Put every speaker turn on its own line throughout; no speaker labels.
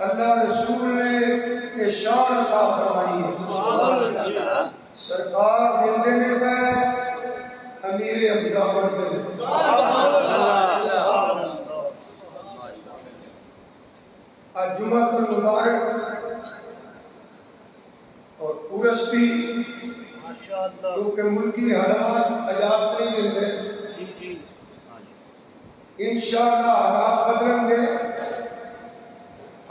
अल्लाह रसूल ने ये शान अता फरमाई है। सरकार दिल में पे अमीर हमजा बनते आज जुमातुल मुबारक और उर्स भी क्योंकि मुल्की हालात आजाद नहीं मिलते, इंशाअल्लाह हालात बदलेंगे।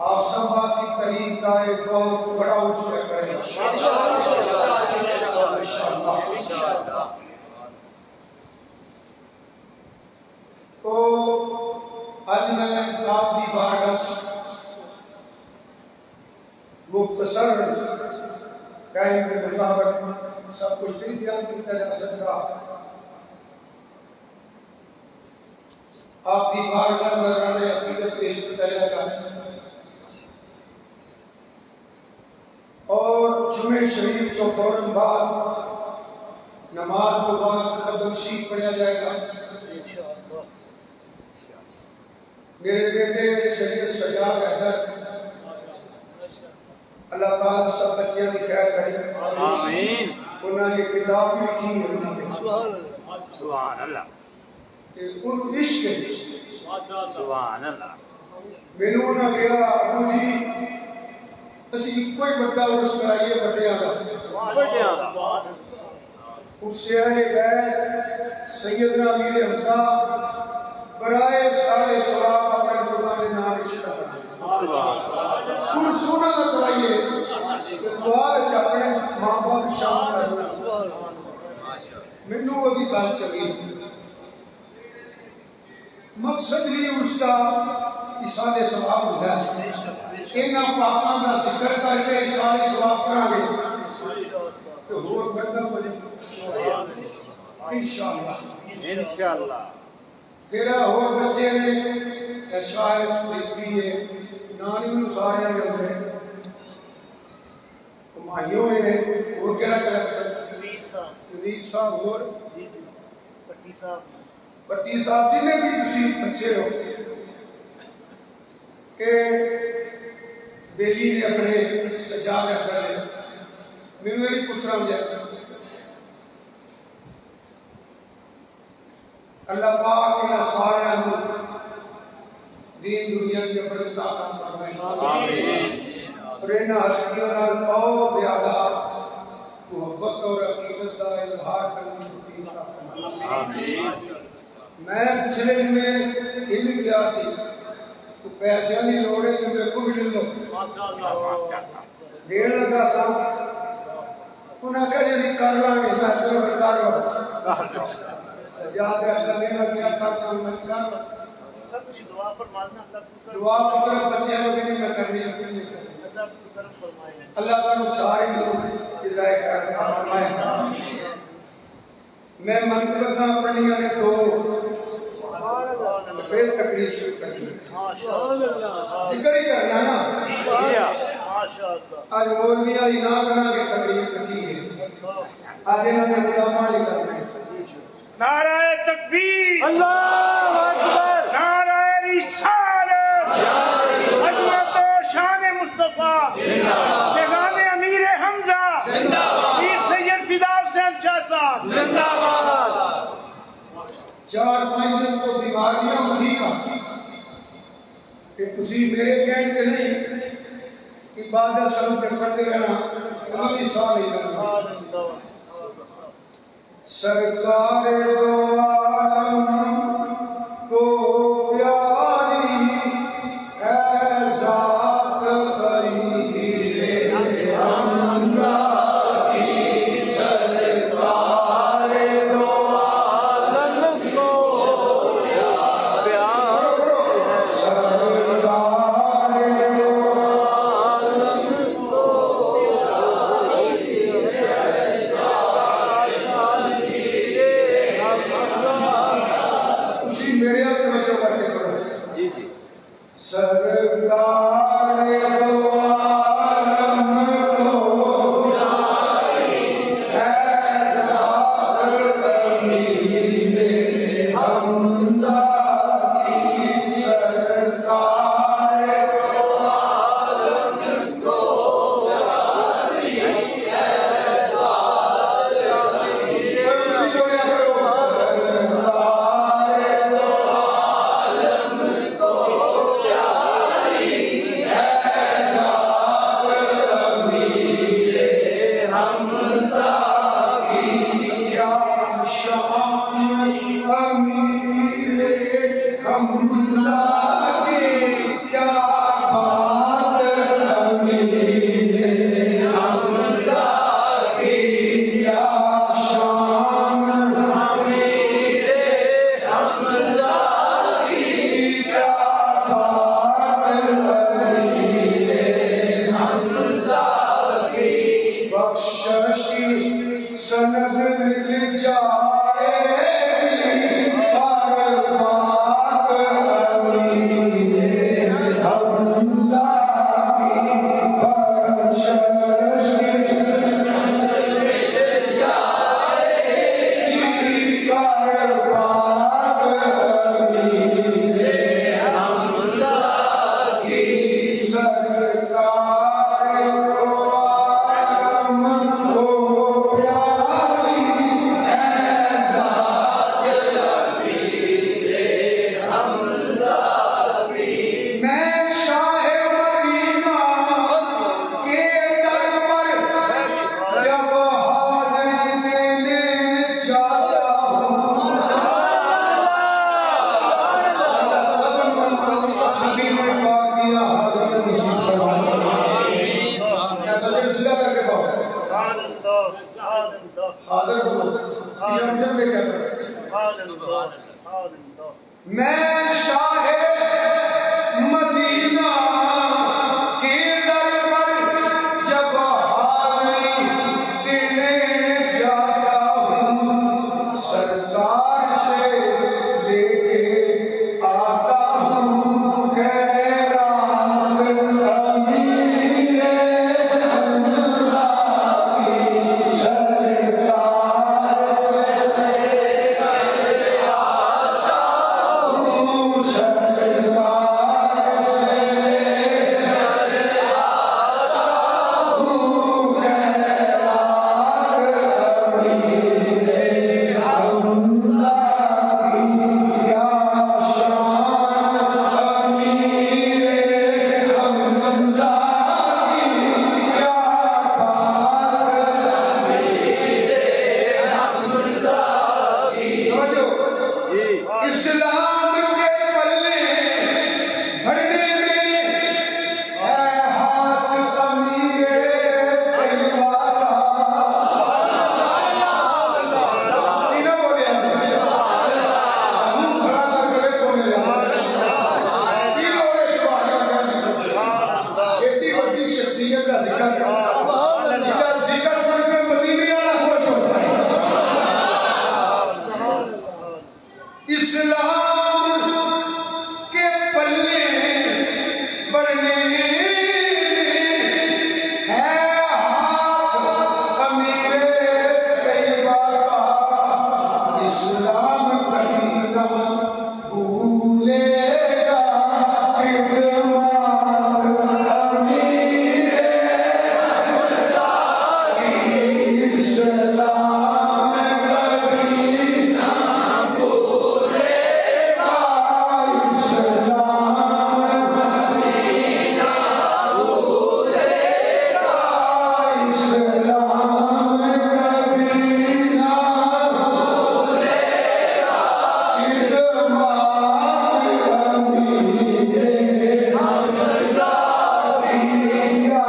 आप सब की करीब का एक बहुत बड़ा उत्सव करेगा इंशाअल्लाह। तो आज मैं आपकी बारगाह मुख्तसर टाइम के मुताबिक सब कुछ नहीं बयान किया जा सकता। आपकी बारगाह में मैंने अकीदत पेश करेगा और जुमे शरीफ को फौरन बाद नमाज के बाद खत्म शीख पढ़ा जाएगा। मेरे बेटे सैयद सजाद हैदर अल्लाह ताला सब बच्चों की खैर करे, आमीन। उन्होंने किताब भी लिखी है, सुभान अल्लाह, कि उन इश्क सुभान अल्लाह मैनू ना कहा अबू जी ਅਸੀਂ ਇੱਕੋ ਹੀ ਵੱਡਾ ਉਰਸ ਕਰਾਈਏ ਵੱਡਿਆਂ ਦਾ उससे अहले बैत सैयदना अमीर हमजा बराए सारे सवाब अपने गुरबानी नाम रिश्ता कुल सोना ना कराइए दुआ च अपने मां बाप शामिल करना। मैनू वो गल चली मकसद ही उसका इसाले सवाब है। इन्हां पापां दा जिक्र करके इसाले सवाब करांगे तो होर बरकत हो जाए इंशाअल्लाह इंशाअल्लाह। तेरा होर बच्चे ने शायद लिखी है नानी नूं सारे होंदे कमाइयों है और केड़ा केड़ा वीर साहब होर पट्टी साहब जिन्हें भी तुसी बच्चे हो के बेली ने अपने सजा कर मैनू यही पुत्रा अल्लाह पाक इन्हां सारियां नूं दीन दुनिया की बरकत अता फरमाए, आमीन। और इन्हां हस्तियों नाल बहुत ज्यादा मोहब्बत और अकीदत का इजहार करने की तौफीक अता फरमाए, आमीन। मैं पिछले में इन किया सी तो पैसे की लोड़ है मेरे को भी ले लो देन लगा सा उन्हें आखिया जी कर लांगे मैं चलो कर लो सजाद ऐसा लेना क्या था मैं कर सब कुछ दुआ फरमाना दुआ पुत्र बच्चे लोग नहीं मैं करनी अल्लाह ताला सारे हिदायत अता फरमाए। मैं मंतबा पढ़िया ने दो फिर तकरीर शुरू करनी जिक्र ही करना ना आज मौलवी वाली ना करांगे तकरीर की है आज इन्होंने गुलामा ही करना है। नाराए तकबीर अल्लाहु अकबर नाराए रिसालत अज़मत और शान मुस्तफा जिंदाबाद फैज़ान अमीर हमजा जिंदाबाद वीर सैयद फिदा हुसैन शाह साहब जिंदाबाद। 4-5 दिन तो बीमारियां ठीक आ कि तुसी मेरे कहने के नहीं इबादत सब करते रहना कभी साल नहीं करना। सरकार दो आलम को प्यारी है ज़ात फ़रीदे हमजा की सरकार दो आलम को हाजिर बोलो जमजम में क्या करें मैं शाहे मदीना के दर पर जब हाज़री देने जाता हूँ सरकार से लेके आता हूँ खैरात अमीरे हमजा की सरकार से लेके आता हूँ सरकार से लेके आता हूँ खैरात अमीरे हमजा की या शान अमीरे हमजा की या बात इस्लाम के पल्ले भरने में है हाथ अमीरे तैयबा का सीना बोले मुंह खड़ा करके देखो मेरे दिल और सुभान अल्लाह इतनी बड़ी शख्सियत का जिक्र जिक्र सुन के मदीने वाला खुश होता है इस्लाम के पल्ले बढ़ने है हाथ अमीरे तैयबा का इस्लाम कभी ना भूलेगा खिदमत अमीरे हमजा की इस्लाम कभी ना भूलेगा इस्लाम कभी ना भूलेगा इस्लाम कभी ना भूलेगा खिदमत अमीरे हमजा की या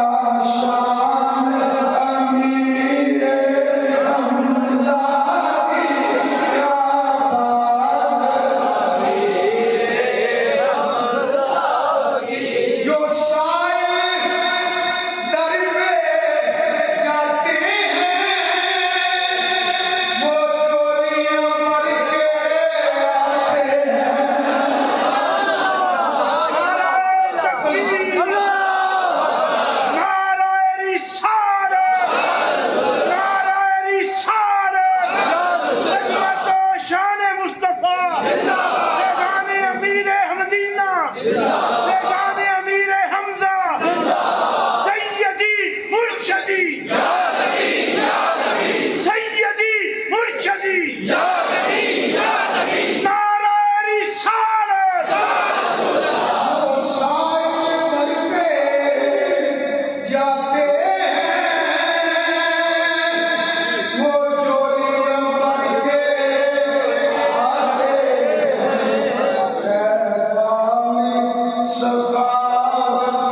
शान अमीरे हमजा की या बात जो साए दर पे जाते हैं वो चोरियां मर के आते हैं वो साए दर पे जाते हैं वो चोरियां मर के आते हैं सखावत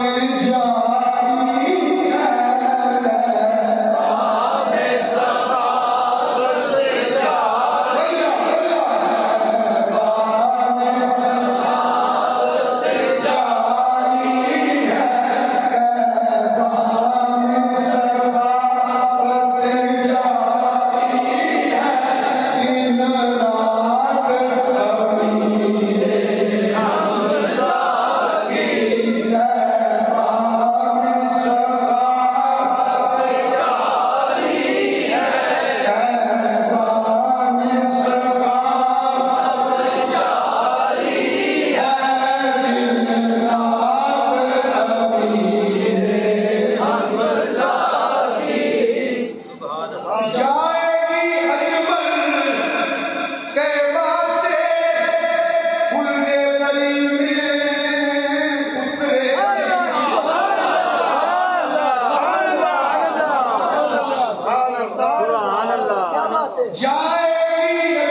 जारी है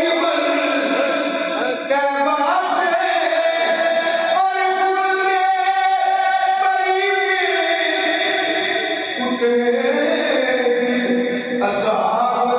उतरेगी असहाब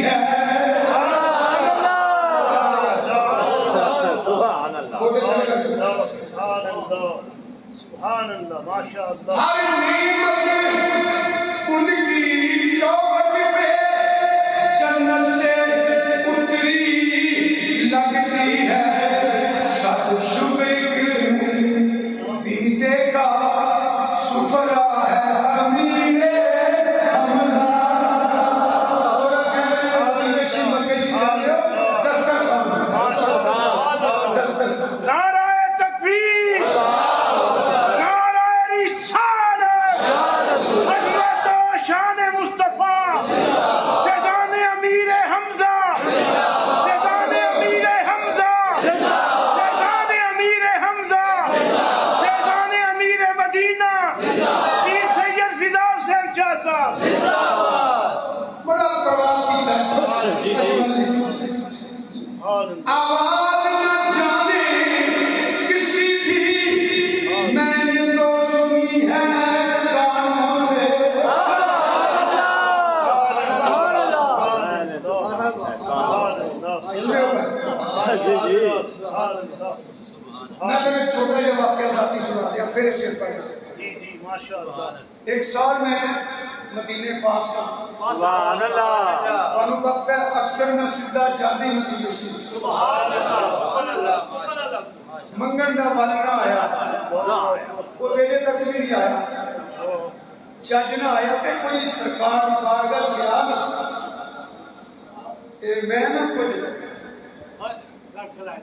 है।
माशाअल्लाह।
हर नेमत उनकी चौखट पे जन्नत से उतरी लगती है। सब शुक्र भी देखा सुफरा है अमीरे हमजा।
नाराए तकबीर, नाराए रिसालत, अज़मत व शान मुस्तफा, फ़ैज़ान अमीर हमजा, फ़ैज़ान अमीर हमजा, फ़ैज़ान अमीर हमजा, फ़ैज़ान अमीर मदीना, पीर सैयद फिदा हुसैन शाह साहब।
बड़ा प्रवास कीता। आवाज न जाने किसकी थी, मैंने तो सुनी है कानों से। मैं तेरे छोटा ये वाक्य राती सुना दिया, फिर शेर पढ़ना।
जी जी माशाअल्लाह।
एक साल में मदीने पाक से
सुभान अल्लाह।
ਤੁਹਾਨੂੰ ਪਤਾ ਹੈ ਅਕਸਰ ਨਾ ਸਿੱਧਾ ਜਾਂਦੀ ਮਦੀਨੇ ਸ਼ਰੀਫ।
सुभान अल्लाह।
ਮੰਗਣ ਦਾ ਵੱਲ ਨਾ ਆਇਆ, ਉਹ ਵੇਲੇ ਤੱਕ ਵੀ ਨਹੀਂ ਆਇਆ। ਚੱਜ ਨਾ ਆਇਆ ਤੇ ਕੋਈ ਸਰਕਾਰ ਦੀ ਬਾਰਗਾਹ ਚ ਗਿਆ ਨਾ ਤੇ ਮੈਂ ਨਾ ਕੁਝ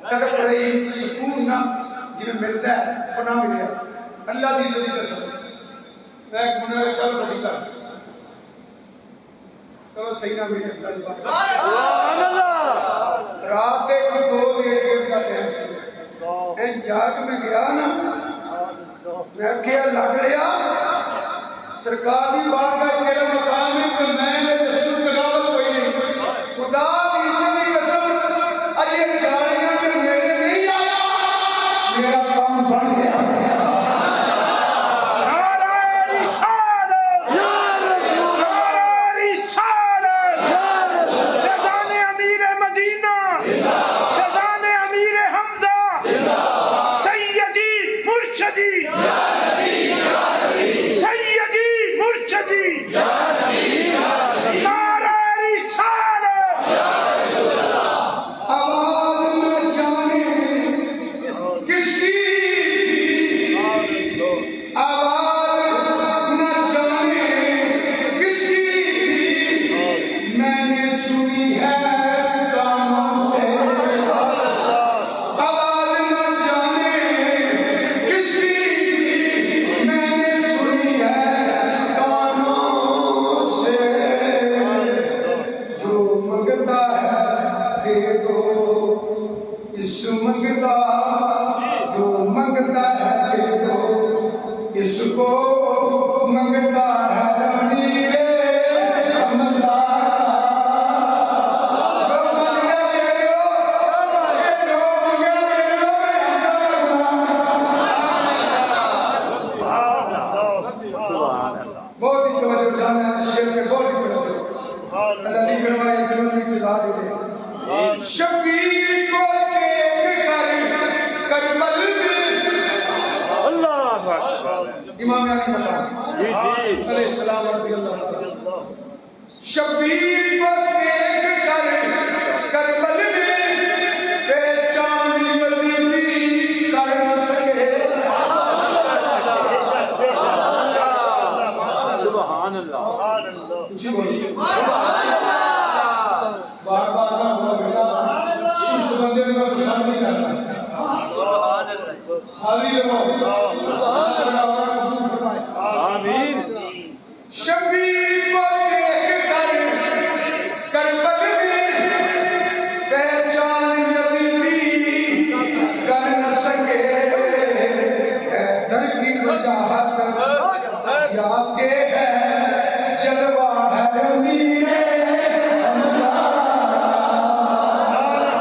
ਤੜਪ ਰਹੀ ਸਕੂਨ ਨਾ ਜਿਵੇਂ ਮਿਲਦਾ ਹੈ ਉਹ ਨਾ ਮਿਲਿਆ। ਅੱਲਾਹ ਦੀ ਜਿਹੜੀ ਕਸਮ, ਮੈਂ ਇੱਕ ਮੁੰਡਾ ਚੱਲ ਬੜੀ ਕਰ चलो सही ना मिले।
सुभान अल्लाह।
रात के कोई 2 डेढ़ का टाइम से जाग में गया ना, मैं क्या लग लिया सरकार की बात का तेरा मकान में तो मैंने रसूल कलावत कोई नहीं। खुदा की इतनी कसम अरे जानिया के मेरे नहीं आया, मेरा काम बन गया। मंगता जो मंगता है दे दो, इसको मंगता है अमीरे हमजा। जो मंगता दे दो, जो मंगता दे दो, बहुत ही तवज्जो जाना है शेर पे, बहुत ही तवज्जो। अल्लाह ने करवाया जीवन में इत्तबा दे। शबीर को करबल में
अल्लाह अकबर।
इमाम अली बता
जी जी
अलैहिस्सलाम रज़ियल्लाहु ताला। शबीर को देख कर करबल में पहचान यजीदी कर न सके।
सुभान अल्लाह।
जी बोलिए बार-बार ना बोलो बेटा, इस बंदे को पसंद नहीं करना।
आमीन।
शबीर को देख कर करबल में पहचान यजीदी कर न सके। हैदर की वजाहत या के है जलवा है अमीरे हमजा।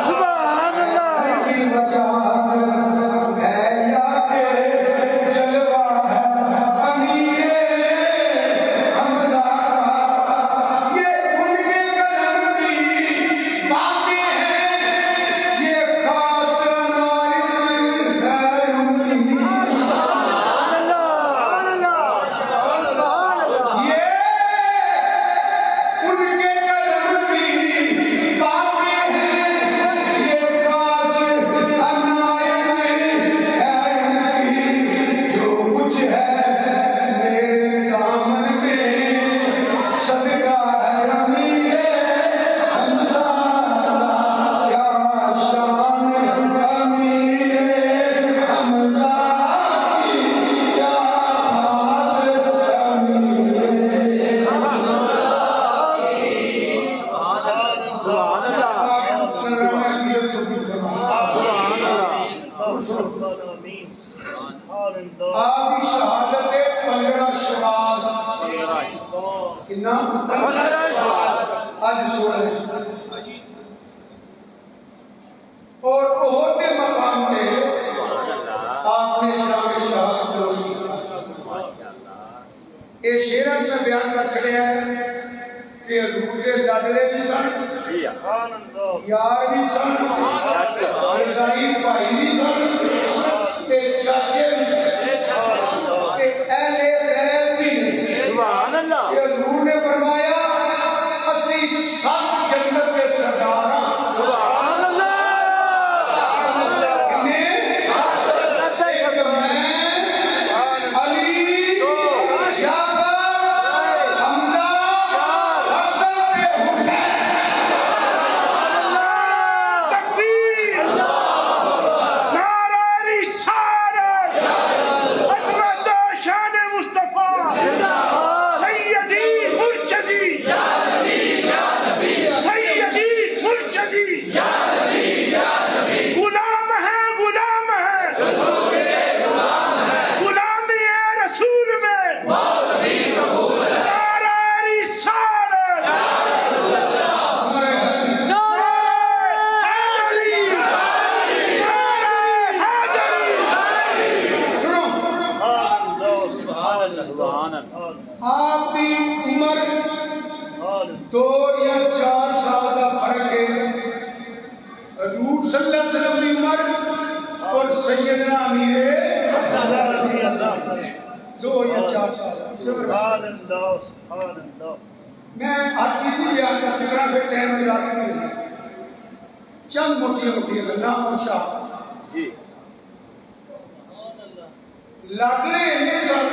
सुभान अल्लाह।
की वजाहत है या के
आमीन अल्लाह
आपकी शहादत है 15 शवाल कितना आज 16 और ओहद के मकाम पे आपने जामे शहादत नोशी ये शेरन में बयान कर छड़िया है कि रूह के लाडले भी सन यार भी सन गरीब भाई भी सन ते चाचे भी सन ते अहले बैत भी ने
सुभान अल्लाह
ये रूह ने फरमाया असी सब जन्नत के सरदार हां
सुभान अल्लाह
ने एक मैं अली जाफर हमजा हसन ते हुसैन
तकबीर नारा रिसालत अज़मत व शान मुस्तफा सैयदी मुर्शदी सैयदी मुर्शदी गुलाम है गुलामी है रसूल में नारा रिसालत
सुनो
सुभान अल्लाह
आपकी उम्र 2 या 4 साल का फर्क है हजूर सल्लल्लाहु अलैहि वसल्लम की उम्र और सैयदना अमीर 2 या 4 साल मैं हर चीज नहीं बयान कर सकता फिर टाइम गुजार नहीं होगा चंद मोटिया मोटिया गल्लां और शाह
जी
लाडले इन्ने सन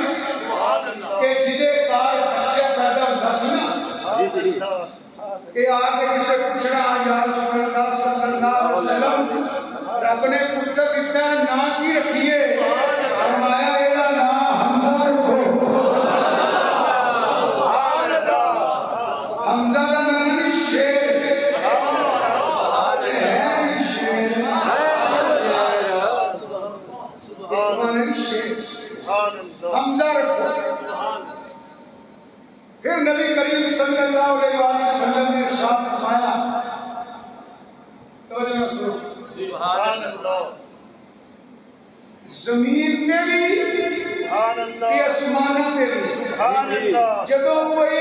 कि जिदे कार बच्चा पैदा होता सी ना
जी जी
कि आके किसे पूछना या रसूलुल्लाह सल्लल्लाहु अलैहि वसल्लम रब ने पुत्र दिता ना की रखिए फरमाया एदा नाम हमजा रखो हमजा का नाम भी शेर है भी शेर माने भी शेर हमजा रखो फिर नबी करीम सल्लल्लाहु अलैहि वसल्लम ने इरशाद फरमाया तो सुनो जमीन पे भी ये आसमाना पे भी जदों कोई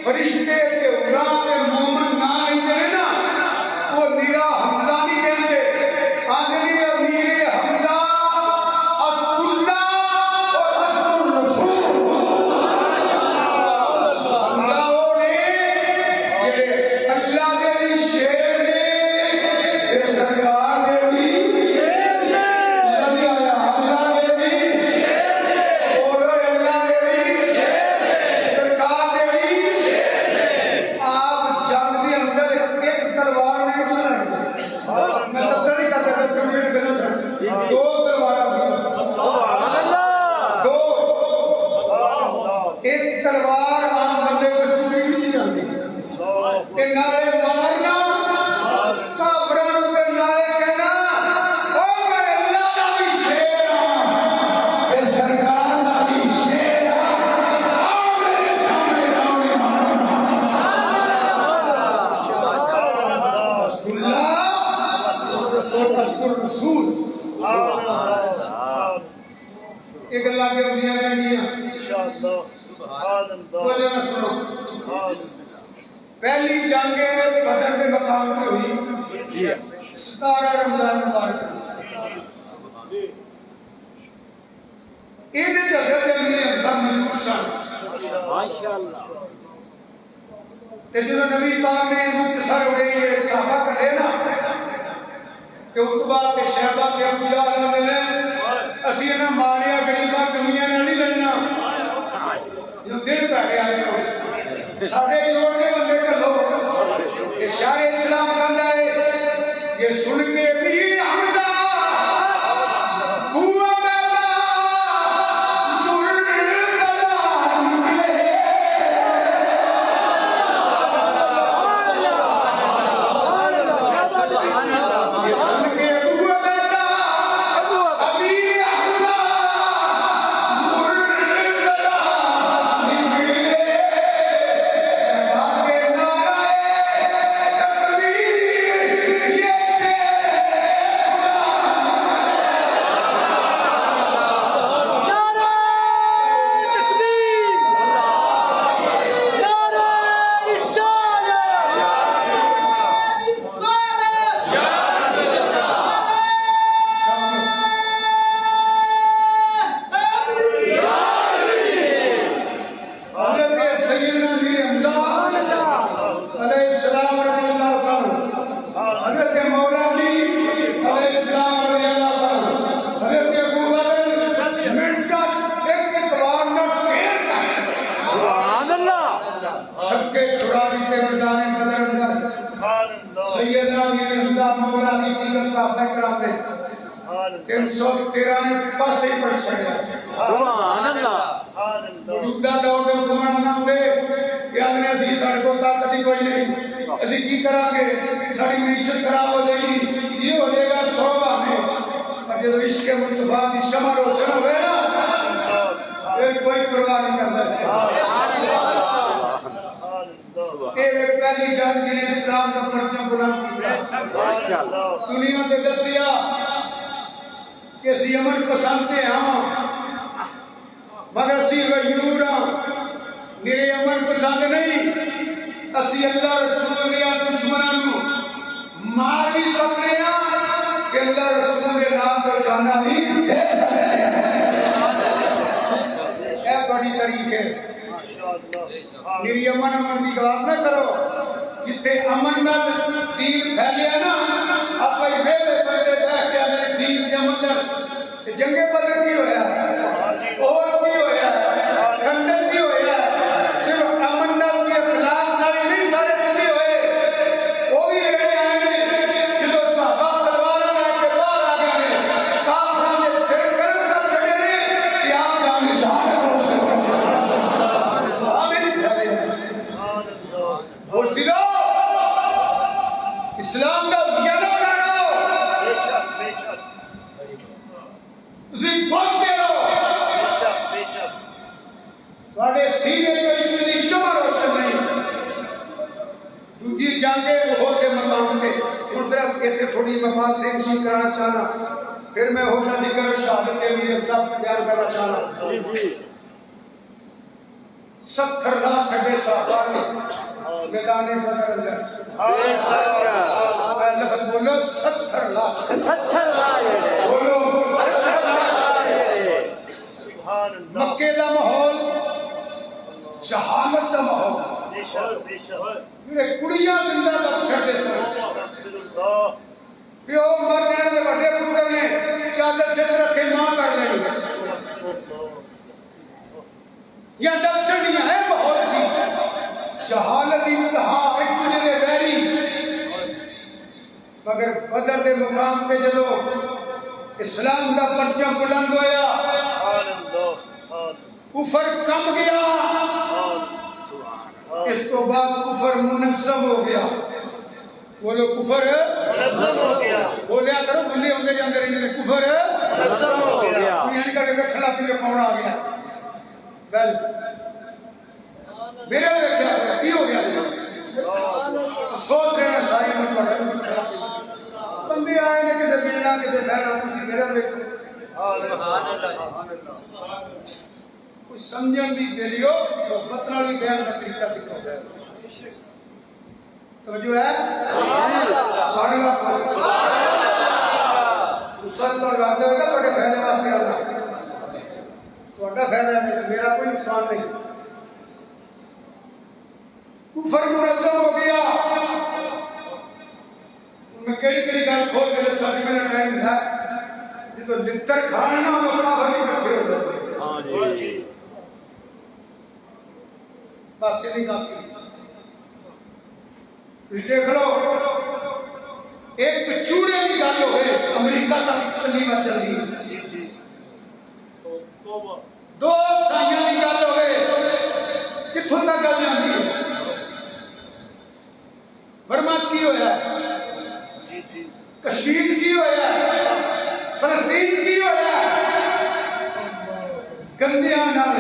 फरिश्ते ते उड़ा ते मोमन ना लेंदे ने ना वो निरा हमजा नहीं कहंदे आंदे अमीर हमजा असदुल्लाह और असदुर रसूल हमजा वो ने जेड़े अल्लाह दे भी शेर ने ते सरकार दे भी शेर ने नबी आया अल्लाह दे भी शेर ने और अल्लाह दे भी शेर ने सरकार दे भी शेर ने आप जंग के अंदर एक तलवार नहीं चलाई मैं तफसीर नहीं करता बच्चों के लिए गलत है 2 तलवार
सुभान अल्लाह
दो एक तलवार आम बंदे को चुनी नहीं जाती ते नारे मारना काफरां ते नारे कहना ओ मैं अल्लाह दा भी शेर हां ते सरकार दा भी शेर हां आओ मेरे सामने आओ रसूल ये गल्लां के होंदियां रहंदियां बोले ना सुनो पहली जंग बदर के मकाम पे हुई 17 रमजान मुबारक इहदे च हज़रत अमीर हमजा मौजूद सन
माशाअल्लाह
ते जो नबी पाक ने मुख्तसर हो गई है सहाबा करे ना कि उतबा के शहबा के अबू जहल ने असी इन्हां माड़िया गरीबा कमियां नाल नहीं लड़ना जो दिन पैड़े आए हो साढ़े जोड़ के बंदे कलो ये शाह इस्लाम कहता है ये सुन के भी हमदा हुआ पैदा सैयदना हुदा मौला की दीगर साहब कराम ने 313 ने पासे पर छड़िया
सुभान अल्लाह
मौजूदा दौर ਦੇ ਹੁਕਮਰਾਨ ਆਉਂਦੇ ਕਿ ਆਖਦੇ ਅਸੀਂ ਸਾਡੇ ਕੋਲ ਤਾਕਤ ਹੀ ਕੋਈ ਨਹੀਂ ਅਸੀਂ ਕੀ ਕਰਾਂਗੇ ਸਾਡੀ ਮਿਸ਼ਨ ਖਰਾਬ ਹੋ ਜਾਏਗੀ ਇਹ ਹੋ ਜਾਏਗਾ 100 ਬਹਾਨੇ ਪਰ ਜਦੋਂ ਇਸ਼ਕ ਮੁਸਤਫਾ ਦੀ ਸ਼ਮਾ ਰੋਸ਼ਨ ਹੋਵੇ ਨਾ ਫਿਰ ਕੋਈ ਪਰਵਾਹ ਨਹੀਂ ਕਰਦਾ ਇਹ ਵੇ ਪਹਿਲੀ ਜੰਗ ਜਿਹਨੇ ਇਸਲਾਮ ਦਾ ਪਰਚਮ ਬੁਲੰਦ ਕੀਤਾ
माशाअल्लाह
ਦੁਨੀਆ ਤੇ ਦੱਸਿਆ ਕਿ ਅਸੀਂ ਅਮਨ ਪਸੰਦ ਤੇ ਹਾਂ मगर असी गयूर मेरे अमन पसंद नहीं असी अल्लाह रसूल या दुश्मनों मार भी सकते हैं कि अल्लाह रसूल के नाम पर जाना भी दे सकते बड़ी तारीख है मेरी अमन अमन की बात ना करो जिथे अमन नाल दीन फैलिया ना आप वेले बंदे बैठ के मेरे दीन के अमन नाल जंगे बदल की होया और की होया खंडन की होया सिर्फ अमन नाल के खिलाफ नाल नहीं सारे जिंदे होए वो भी एड़े आए ने जो सहाबा तलवारां लेके बाहर आ गए ने काफिरां दे सिर गरम कर छड़े ने कि आप जान निशान साहब नहीं फैले होश दिलो इस्लाम का बियाना लगाओ बेशक बेशक ਤੁਸੀਂ ਖੁਦ ਕੇ ਰਹੋ ਬੇਸ਼ੱਕ ਬੇਸ਼ੱਕ ਤੁਹਾਡੇ ਸੀਨੇ ਤੋਂ ਇਸ਼ਕ ਦੀ ਸ਼ਮਾ ਰੋਸ਼ਨ ਨਹੀਂ ਦੂਜੀ ਜਾਂਗੇ ਉਹ के मकाम पे ਹੁਣ ਤੇਰਾ ਇੱਥੇ ਥੋੜੀ ਮੈਂ ਬਾਤ से नशीन कराना चाहना फिर मैं होना जिक्र शहादत के लिए सब प्यार करना चाहना
जी जी
70 लाख सगे साहबा ने मैदान बदर अंदर लफ्ज बोलो 70 लाख
70 लाख
बोलो
सुभान अल्लाह
मक्के का माहौल जहालत का माहौल
बेशक बेशक
ਜਿਹੜੇ ਕੁੜੀਆਂ ਦਿੰਦਾ ਬਖਸ਼ਣ ਦੇ ਸਨ
अल्लाह
ਪਿਓ ਮਰ ਜਾਣੇ ਦੇ ਵੱਡੇ ਪੁੱਤਰ ਨੇ ਚਾਦਰ ਸਿਰ ਰੱਖੇ ਮਾਂ ਕਰ ਲੈਣੀ ਜਾਂ ਦਰਸ਼ਨ ਨਹੀਂ ਹੈ ਮਾਹੌਲ ਸੀ ਜਹਾਲਤ ਦੀ ਇੰਤਹਾ ਇੱਕ ਦੂਜੇ ਦੇ ਵੈਰੀ ਮਗਰ ਬਦਰ ਦੇ ਮੁਕਾਮ ਤੇ ਜਦੋਂ ਇਸਲਾਮ ਦਾ ਪਰਚਮ ਬੁਲੰਦ ਹੋਇਆ
सुभान अल्लाह सुभान
कुफर कम गया इस तो बाद कुफर मुनज़्ज़म हो गया बोलो कुफर
मुनज़्ज़म हो गया
बोलिया करो बुल्ले होंगे के अंदर इन्हें कुफर
मुनज़्ज़म हो गया
यानी का वेखला पीले कौन आ गया वेल मेरे वेख्या की हो गया सोच रहे हैं सारी मतलब बंदे आए ने किसे मिलना किसे बहना किसी मेरा वेख
सुभान अल्लाह
कुछ समझन दी देलियो तो बतना भी बयान का तरीका सीखो तो जो है सुभान अल्लाह सुभान तो लाते होगा बड़े फायदे वास्ते अल्लाह तो अड्डा फायदा है मेरा कोई नुकसान नहीं कुफर मुनज़्ज़म हो गया मैं केड़ी गल खोल के दसा दी मेरा टाइम था जो लित्तर खाना वो काफर इकट्ठे हो जाते
हां जी
बस ये नहीं काफी देख लो एक चूड़े की गल हो गई अमेरिका तक तलीम चल रही है
जी जी
दो साइयां की गल हो गई कित्थों तक गल जाती है बर्मा च की होया
जी जी
कश्मीर च की होया फलस्तीन च की होया गंदियां नाल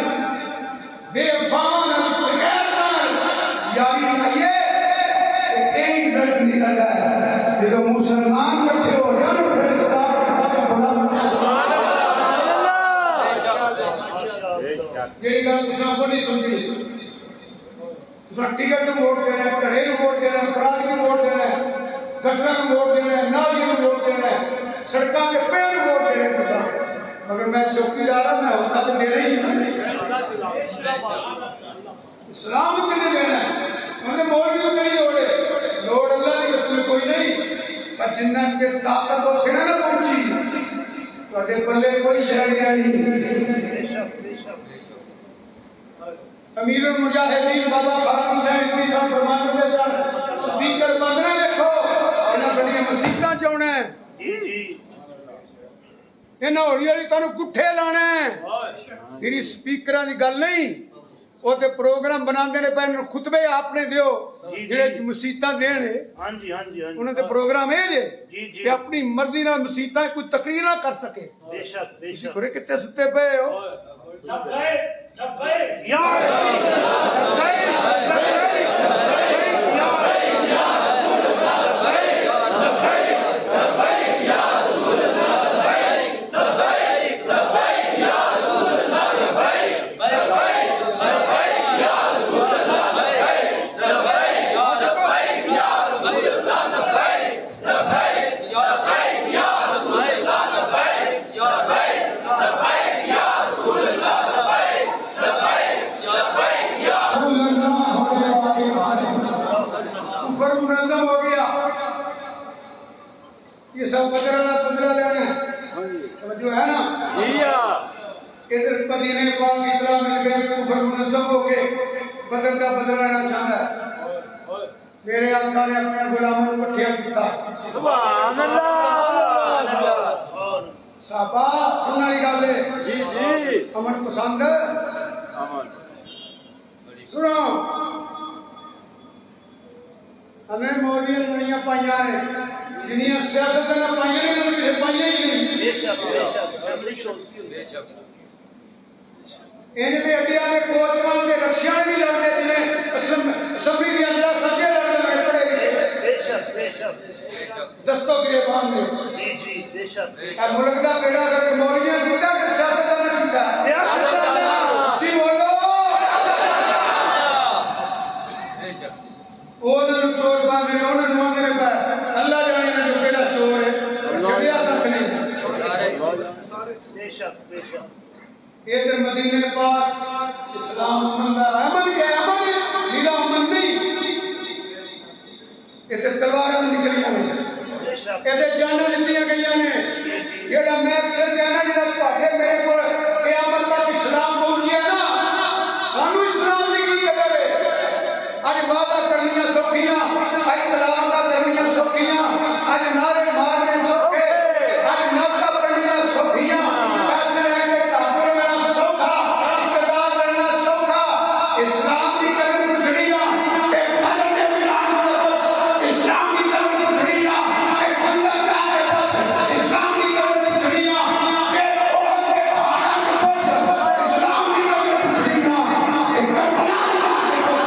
बेवफावां नाल बगैरतां नाल यारी लाइए ते यही दर्द निकल है जो मुसलमान इकट्ठे हो गए ना फिर जेड़ी गल तुसां को नहीं समझी तुसां टिकट नूं वोट देना है घरे नूं वोट देना है पराग नूं वोट देना है गटरां नूं वोट देना है नालियां नूं वोट देना है सड़कां के पेड़ नूं वोट देना है तुसां मगर मैं चौकीदार हां मैं होता तो मेरा ही इस्लाम नूं किन्ने देना है हमने मौलवी नूं नहीं होड़े लोड़ अल्लाह दी रसूल कोई नहीं पर जिन्ना चिर ताकत उत्थे ना पहुंची तुहाडे बल्ले कोई शै नहीं अमीरुल मुजाहिदीन बाबा खालिद हुसैन कोई साहब फरमाते सन स्पीकर बंदना देखो ਮਸੀਤਾਂ ਚ ਆਉਣਾ ਹੈ,
जी जी
ਇਹਨਾਂ ਹੌਲੀ ਹੌਲੀ ਤੁਹਾਨੂੰ ਗੁੱਠੇ ਲਾਣਾ ਹੈ। ਤੇਰੀ ਸਪੀਕਰਾਂ ਦੀ ਗੱਲ ਨਹੀਂ, ਉਹ ਤੇ ਪ੍ਰੋਗਰਾਮ ਬਣਾਉਂਦੇ ਨੇ, ਪਹਿਲਾਂ ਖੁਤਬੇ ਆਪਣੇ ਦਿਓ
ਜੀ।
ਜਿਹੜੇ ਮਸੀਤਾਂ ਦੇਣ
हाँ जी हाँ जी हाँ जी
ਉਹਨਾਂ ਦੇ ਪ੍ਰੋਗਰਾਮ ਇਹ ਜੇ
ਜੀ, ਜੀ।
ਕਿ ਆਪਣੀ ਮਰਜ਼ੀ ਨਾਲ ਮਸੀਤਾਂ ਕੋਈ ਤਕਰੀਰ ਨਾ ਕਰ ਸਕੇ।
बेशक बेशक
ਥੋੜੇ ਕਿੱਥੇ ਸੁੱਤੇ ਪਏ ਹੋ?
या
कुफर मुनज़्ज़म हो गया, ये सब बदला लेना है। जो है ना इधर मदीने पाक की तरह मिल गए, कुफर मुनज़्ज़म होके बदल का बदला लेना चाहता है। मेरे आका ने अपने गुलामों को ठिया किया।
सुभान अल्लाह।
साहबा सुनने वाली गल है
जी जी
अमन पसंद
अमन
सुनो, हमें मोदी नई पाइया ने जिन्हें सियासत ने पाइया ने किसी पाइया ही नहीं।
बेशक बेशक बेशक
इनके अड्डिया के कोचवान के रक्षा नहीं लड़ते, जिन्हें असम्बली के अंदर सच्चे लड़ने लगे पड़े
बेशक बेशक
दस्तों गिरबान में
जी जी बेशक
मुल्क का बेड़ा करके मौलिया किया कि सियासत ने किया? सी बोलो उन्होंने चोर पाते ने, उन्होंने मांगे ने पर अल्लाह जाने ना जो केड़ा चोर है, चढ़िया तक नहीं।
बेशक बेशक
इधर मदीने पाक इस्लाम अमन का अमन क्या अमन लीला अमन नहीं, इधर तलवारां निकलियां ने,
बेशक
इधर जानां दित्तियां गईयां ने। जेड़ा मैं अक्सर कहना जेड़ा तुहाडे मेरे को क़यामत तक इस्लाम पहुंचिया ना, सानू इस्लाम दी की कदर है। अज वादा करनियां सौखियां, अज कलाम दा करनियां सौखियां, अज नारे मारने सौखे, अज नाका करनियां सौखियां, पैसे लेके काबुल करना सौखा, इक़्तिदार करना सौखा। इस्लाम दी कदर पुछड़ियां ते बदल दे मिलान दे पुछ, इस्लाम दी कदर पुछड़ियां ते खंदक दा दे पुछ, इस्लाम दी कदर पुछड़ियां ते ओहद के पहाड़ां च पुछ, इस्लाम दी कदर पुछड़ियां ते करबला दी जान दे पुछ।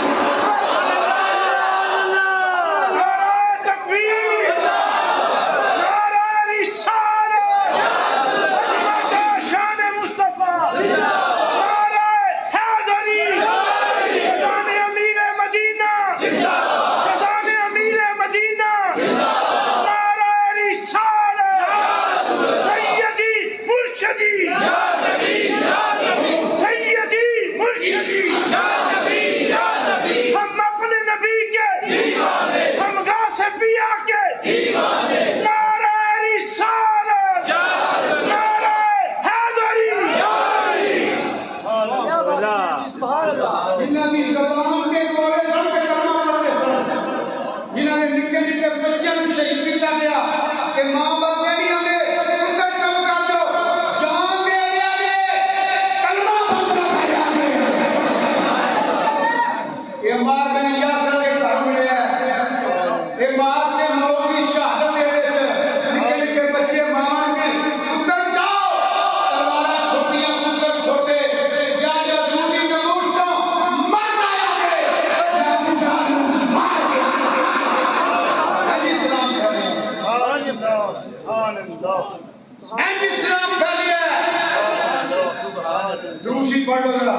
हम अपने नबी के दीवाने, हम गासे पिया के दीवाने, नारे रिसालत, नारे हैदरी,
जिन्हां दी ज़बान ते बोले सुन के कलमा पढ़दे सुन, जिन्हां ने निक्के निक्के बच्चों को शहीद किया गया कि मां बाप नहीं आंदे पुत्र चुप कर दो, जान दे दिया ने कलमा पढ़ दिया ने। ये मार बनी यासर के घर मिले है, ये मार के मौत की शहादत दे विच निक्के निक्के बच्चे मां के पुत्र जाओ, तलवारां छोटियां पुत्र छोटे जा जा दूरी नमूस तो मर जाओगे, मैं मुझानू मार के इस्लाम कर लिया, इस्लाम कर लिया। दूसरी पढ़ लो जरा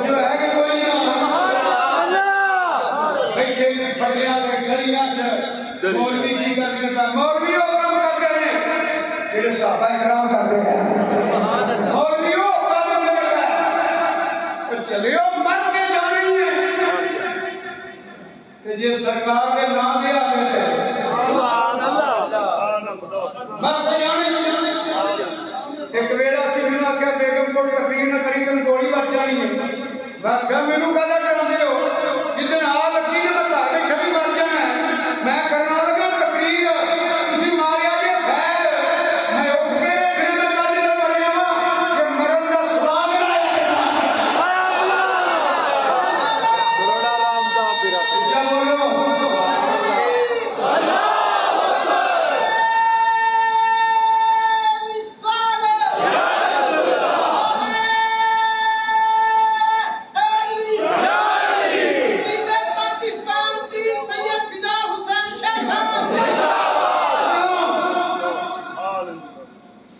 जो है कि कोई ना बैठे ने पटिया में गलियां च मौलवी की करते हैं, मौलवी वो काम करते हैं जेडे साहबा इकराम करते हैं, मौलवी वो काम करते हैं। तो चलियो मर के जाने ही है कि जे सरकार के नाम दे आवे ते
सुभान अल्लाह।
मर के जाने। एक वेला सी बिना के मैं क्या मैनू कहना चाहते हो जिदन आ लगी ने मैं घर बैठे भी मर जाना मैं करना लगा तकरीर तुसी मारिया जे खैर मैं उठ के देखने में कल न मर जावा कि मरन दा सवाल ना
करोड़ा राम दा पीरा
अच्छा बोलो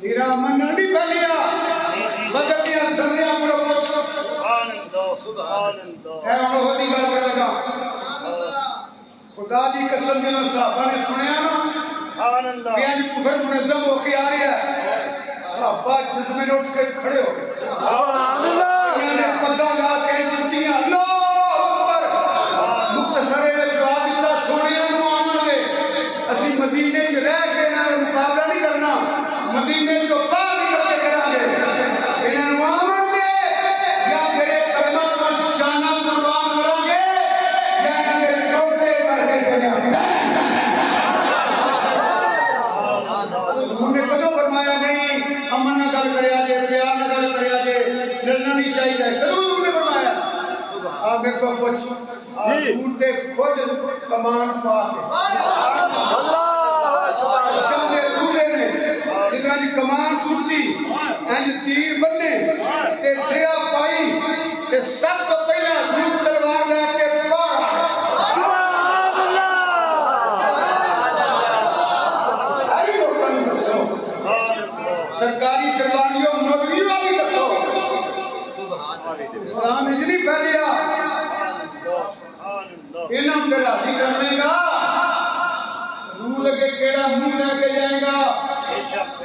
हीरा मन नहीं फैलिया बदल दिया सरिया पूरा कुछ है हम होती बात कर लगा खुदा दी कसम जो साहबा ने सुनया ना कि आज कुफर मुनज़्ज़म होके आ रहा है साहबा जिस्म में उठ के खड़े हो गए सुभान अल्लाह ने पल्ला ला के सुतियां अल्लाह अकबर मुख्तसरे ने जवाब दिता सोने नु आवांगे असि मदीने च रह के ना मुकाबला नहीं करना मदीने चो बाहर निकल के करांगे इन्हां नु आवांगे या मेरे कदमां पर निशाना कुर्बान करांगे या इन्हां दे टोटे करके चलेंगे उन्होंने कदों फरमाया नहीं अमन ना गल करया जे प्यार ना गल करया जे लड़ना नहीं चाहिए कदों उन्होंने फरमाया आ देखो कुछ मूर्ते खुद कमान पा के अल्लाह दे दूल्हे ने जिन्हां दी कमान सुट्टी इंज तीर बन्ने ते सिरा पाई ते सब तो पहला दूर तलवार लेके बाहर
सुभान अल्लाह
अरे लोगों ने दसो सरकारी दरबारियों मौलवियों भी दसो इस्लाम इतनी फैलिया इन्हों गलाती करने का रूल के केड़ा मुंह लेके जाएगा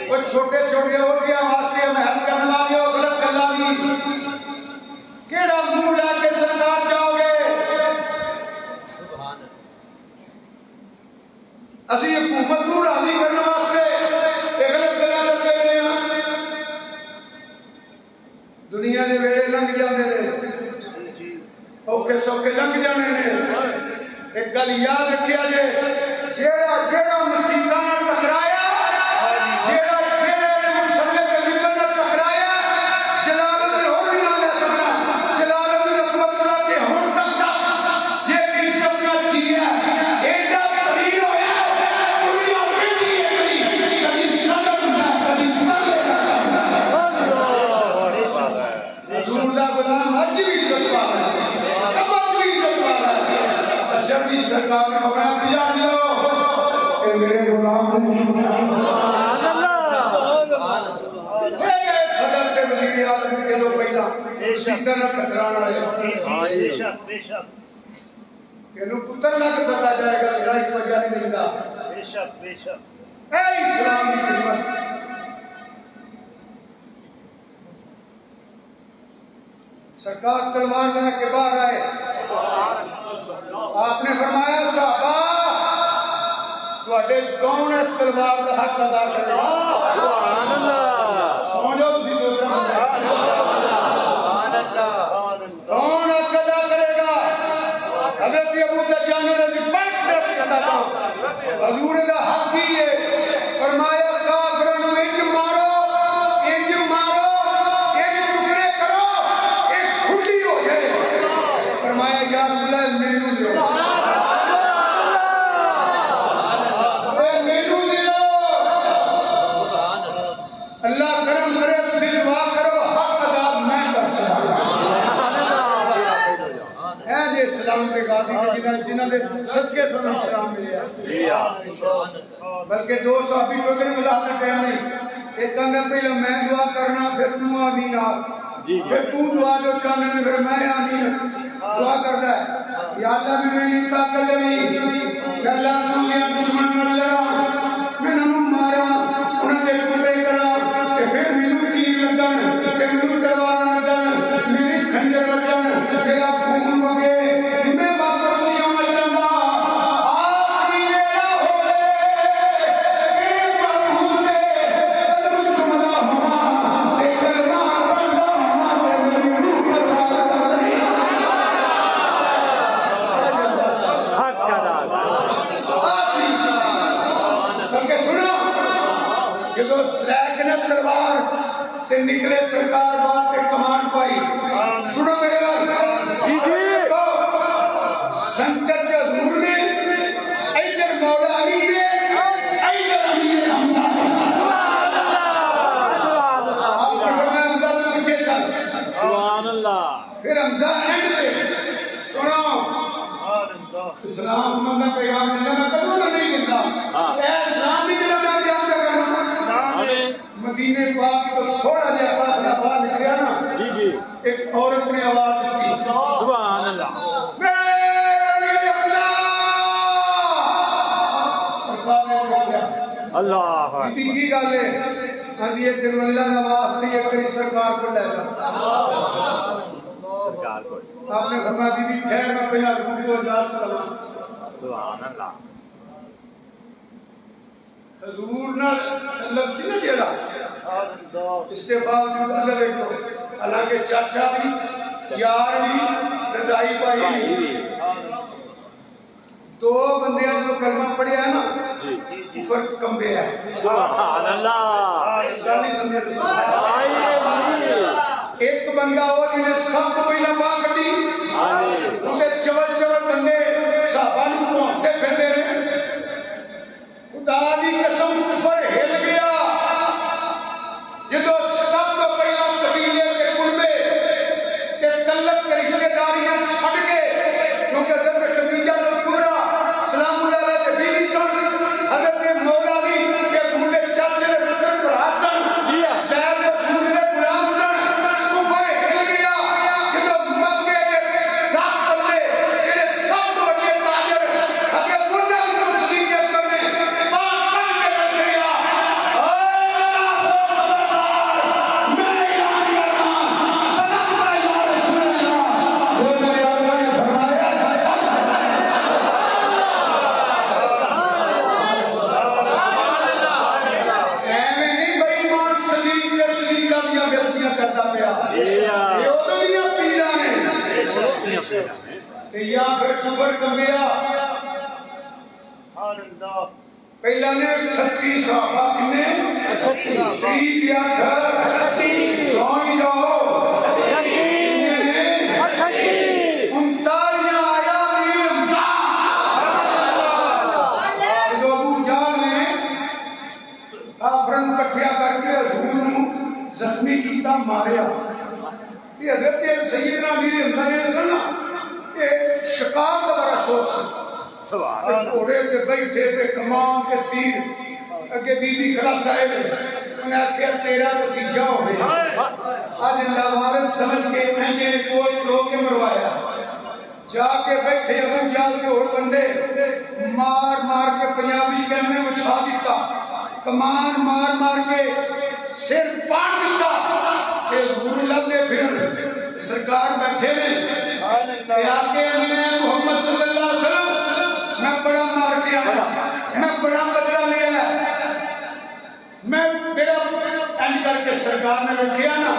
वो छोटे छोटे हो गया वास्ते महल करने वाले हो गलत गल्ला दी केड़ा मुंह लेके सरकार जाओगे असि हुकूमत को राजी करने वास्ते ये गलत गल्ला करते रहे हैं दुनिया के वेले लंघ जाते हैं औखे सौखे लंघ जाने ने एक गल याद रखिया जे जेड़ा जेड़ा मसीता नाल टकराया जेड़ा जेड़ा मुसल्ले दे लिबन नाल टकराया जलालुद्दीन होर भी नाल है सकदा जलालुद्दीन अकबर करा के हुन तक दस जे की सपना जिया एडा शरीर होया दुनिया वेंदी है कदी सदर ना कदी करले रसूल दा गुलाम अज भी जज्बा है शर्मी सरकार ने अपना पिया लो कि मेरे गुलाम ने
सुभान अल्लाह
सदर के वजीर आजम के लोग पहला सीधा न टकराना है
बेशक बेशक
केनु पुत्र लग पता जाएगा लड़ाई को जाने देगा
बेशक बेशक
ए इस्लाम की खिदमत सरकार तलवार लेके बाहर आए आपने फरमाया साहबा ਤੁਹਾਡੇ ਚ कौन है तलवार का हक अदा करेगा
सुभान अल्लाह
समझो तुसी दो
सुभान अल्लाह
कौन हक अदा करेगा हजरत अबू दज्जान रज़ी अल्लाह अदा करो हजूर का हक ही है फरमाया काफिरों को इंज मारो इंज टुकड़े करो एक खुली हो जाए फरमाया या सुलह मेनू दो अल्लाह करम करे तुसी दुआ करो हक अदा मैं कर सकता है जे इस्लाम पे गादी जिन्हां दे सदके सुन इस्लाम मिले
जी हां
बल्कि दो साहबी टोकरे मिला के टाइम नहीं एक कहंदा पहले मैं दुआ करना फिर तू आमीन आ
जी
फिर तू दुआ जो चाहना फिर मैं आमीन दुआ करदा है या अल्लाह भी मेरी ताकत देवी अल्लाह सुनिया दुश्मन न लड़ा मैनू मारा उन्हां दे टुकड़े करा ते फिर मैनू तीर लगन ते मैनू तलवार लगन मेरी खंजर लगन मेरा खून वगे मैं वापस नहीं आना चाहता आखिरी वेला होवे तेरे बाबू दे कदम चुमदा हुआ ते कलमा पढ़दा हुआ ते मेरी रूह करवा ते निकले सरकार बात ते कमान पाई। सुनो मेरे गल
जी जी
संकट हजूर ने इधर मौला अली है इधर अमीर हमजा आपने फरमाया हमजा तो पीछे चल
सुभान अल्लाह
फिर हमजा एंड पे सुनो इस्लाम मंगा पैगाम देना मैं कदों ना नहीं देता ए इस्लाम भी जब मैं ध्यान पे करना
आमीन
मदीने पाक तो थोड़ा जिहा फासला बाहर निकलिया ना
जी जी
एक औरत ने आवाज दी
सुभान अल्लाह अल्लाह
बीबी की गल है आंदी एक दिन अल्लाह का वास्ते एक करी सरकार को ले जा
सरकार को
आपने फरमाया बीबी ठहर मैं पहला रूह को आजाद करवा
सुभान अल्लाह
हजूर ना अलग सी ना जेड़ा इसके बावजूद अलग देखो हालांकि चाचा भी यार भी रजाई भाई भी दो बंदे जो कलमा पढ़िया है ना
जी
फर्क कंबे है
सुभान अल्लाह
गाली समझे एक बंदा हो जिन्हें सब तो पहला बांह कटी क्योंकि चवल चवल बंदे साहबा नूं भौंकते फिरदे ने खुदा दी कसम कुफर हिल गया जदों सब तो पहला कबीले के कुर्बे के तल्लक के रिश्तेदारियां छड़ के क्योंकि हजरत खदीजा कुबरा सलामुल्लाह अलैहा के बीवी सन हजरत मौला अली के बूढ़े चाचे के पुत्र भरा सन
जी
शायद बूढ़े गुलाम सन कुफर हिल गया जदों मक्के के 10 बंदे जेडे सब तो बड़े ताजर हजरत मुन्ना अब्दुल सदीक अकबर ने बात कर के रख दिया मैं ऐलान करता सनम या रसूल अल्लाह जो मेरे आका ने फरमाया ਐਵੇਂ ਨਹੀਂ ਬੇਈਮਾਨ ਸਦੀਕ ਤੇ ਸਦੀਕਾਂ ਦੀਆਂ ਬੇਅਦਬੀਆਂ ਕਰਦਾ ਪਿਆ ਇਹ ਉਦੋਂ ਦੀਆਂ ਪੀੜਾਂ ਨੇ ਤੇ ਜਾਂ ਫਿਰ ਕੁਫਰ ਕੰਬਿਆ ਪਹਿਲਾਂ ਨੇ 38 ਸਾਹਬਾ ਕਿੰਨੇ 30 ਕੀ 38 ਸੌਂ ਜਾਓ 39 ਆਇਆ ਵੀ ਹਮਜ਼ਾ ਜਦੋਂ ਅਬੂ ਜਾਲ ਨੇ काफरन इकट्ठिया करके हजूर नूं जख्मी कीता मारिया ये हजरत सैयदना मीर हमजा ने सन ना ये शिकार का बड़ा शौक सन
सुभान
घोड़े पे बैठे पे कमान के तीर अगे बीबी खड़ा साहिब उन्हें आख्या तेरा भतीजा होवे आज लावारिस समझ के महंगे कोल लो के मरवाया जाके बैठे अबू जाल के और बंदे मार मार के पंजाबी कैमरे में छा दिता कमान मार मार के सिर पाड़ दिता के गुरु लगे फिर सरकार बैठे ने आके मैं मोहम्मद सल्लल्लाहु अलैहि वसल्लम मैं बड़ा मार के आया मैं बड़ा बदला लिया मैं मेरा एंड करके सरकार ने बैठिया ना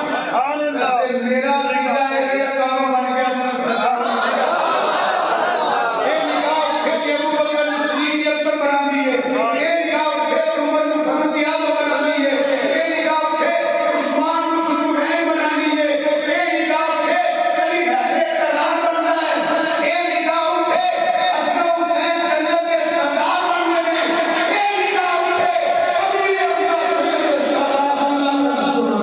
मेरा रीदा है मेरा काम बन गया मैं सरकार ने किया ये निगाह उठे के अबू बकर ने सीनियर पर बना दी है ये निगाह उठे उमर ने फारूक आजम बना दी है ये निगाह उठे उस्मान ने जुलैन बना दी है ये निगाह उठे अली हैदर करार बनना है ये निगाह उठे असलम हुसैन जन्नत के सरदार बनने में ये निगाह उठे अमीर अब्बास सल्लल्लाहु अलैहि वसल्लम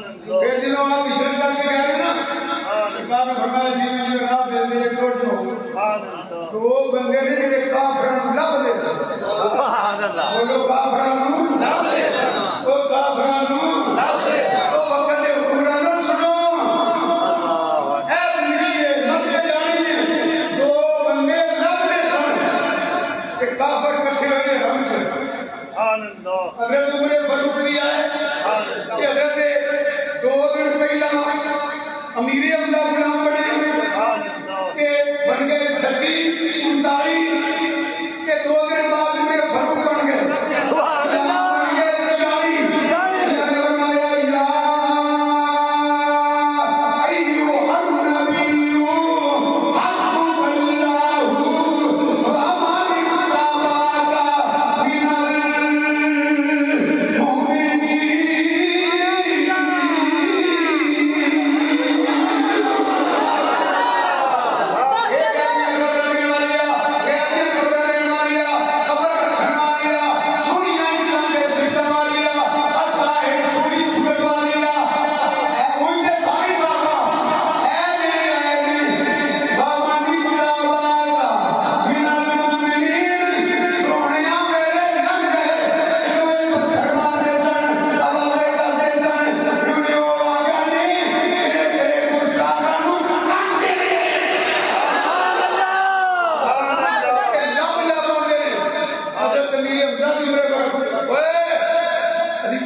फिर जो आप हिजरत करके गए थे ना, सरकार ने फरमाया जी में जो राह दे दे टोट जो तो वो बंदे ने ਜਿਹੜੇ ਕਾਫਰਾਂ ਨੂੰ ਲੱਭਦੇ ਸਨ
ਸੁਭਾਨ ਅੱਲਾਹ
ਉਹ ਕਾਫਰਾਂ ਨੂੰ ਲੱਭਦੇ ਸਨ ਉਹ ਕਾਫਰਾਂ ਨੂੰ ਲੱਭਦੇ ਸਨ ਉਹ ਵਕਤ ਦੇ ਹੁਕਮਰਾਨਾਂ ਨੂੰ ਸੁਣੋ
ਅੱਲਾਹ
ਇਹ ਜ਼ਿੰਦਗੀ ਹੈ ਲੱਭਦੇ ਜਾਣੀ ਹੈ ਦੋ ਬੰਦੇ ਲੱਭਦੇ ਸਨ ਕਿ ਕਾਫਰ ਇਕੱਠੇ ਹੋਏ ਨੇ ਰੰਗ ਚ अगर उमरे फरूक भी आए कि अगर दे 2 दिन पहला अमीर अब्दुल्ला गुलाम बने के बन गए 38 39 के 2 दिन बाद में फरूक बन गए सुभान अल्लाह बन गए 40 अल्लाह ने फरमाया या अय्युहन नबिय्यु हस्बुकल्लाहु व मन इत्तबाका मिनल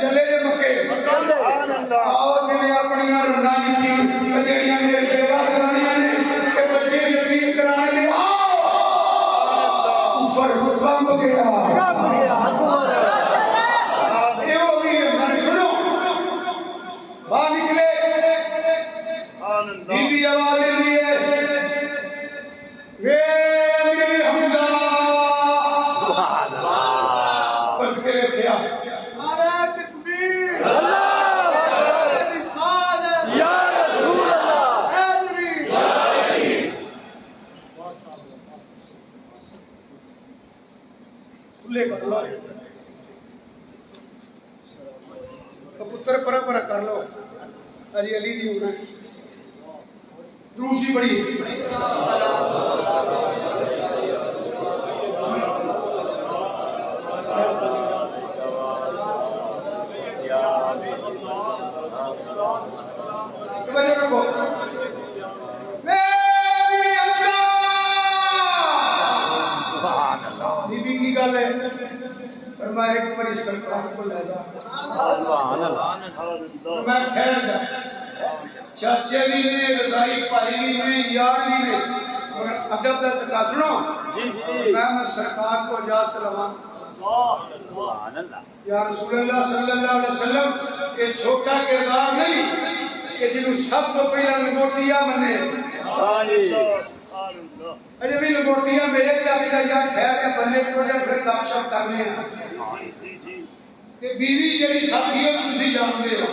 चले जे मक्के आओ जिन्हें अपनी रन्ना की जड़ियां ने बेवा करानियां ने के बच्चे यकीन कराने ने आओ ऊपर कम गया ये हो गई मन सुनो बाहर निकले बीबी आवाज दे दिए वे मेरे हमजा
सुभान अल्लाह
पट के रखिया कबूतर परंपरा कर लो अली अली दी होना दूसरी बड़ी रखो बीबी की गल है मैं एक बारी सरकार को ले जा
सुभान अल्लाह
मैं ठहर जा चाचे भी ने रजाई भाई भी ने यार भी ने मगर अदब का तका सुनो
जी जी
मैं सरकार को इजाजत लवा
सुभान अल्लाह
या रसूलुल्लाह सल्लल्लाहु अलैहि वसल्लम ये छोटा किरदार नहीं कि जिन्हों सब तो पहला लंगोटिया मने
हां जी
अजे भी लंगोटिया मेरे पे अपना यार ठहर के बंदे प्रोजेक्ट फिर गपशप करने हैं कि बीवी जड़ी साथी है तुसी जानते हो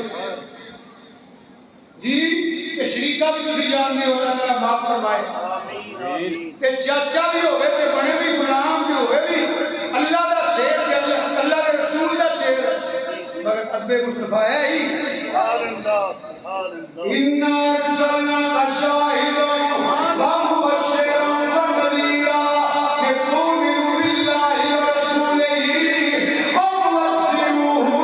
जी ये शरीका भी तुसी जानते हो अल्लाह ताला माफ फरमाए कि चाचा भी होवे ते बने भी गुलाम भी होवे भी अल्लाह दा शेर ते अल्लाह दे रसूल दा शेर मगर अदबे मुस्तफा है ही इन्ना अरसलना शाहिदन व मुबश्शिरन व नज़ीरा लितुमिनु बिल्लाहि व रसूलिही व तुवस्सिरूहु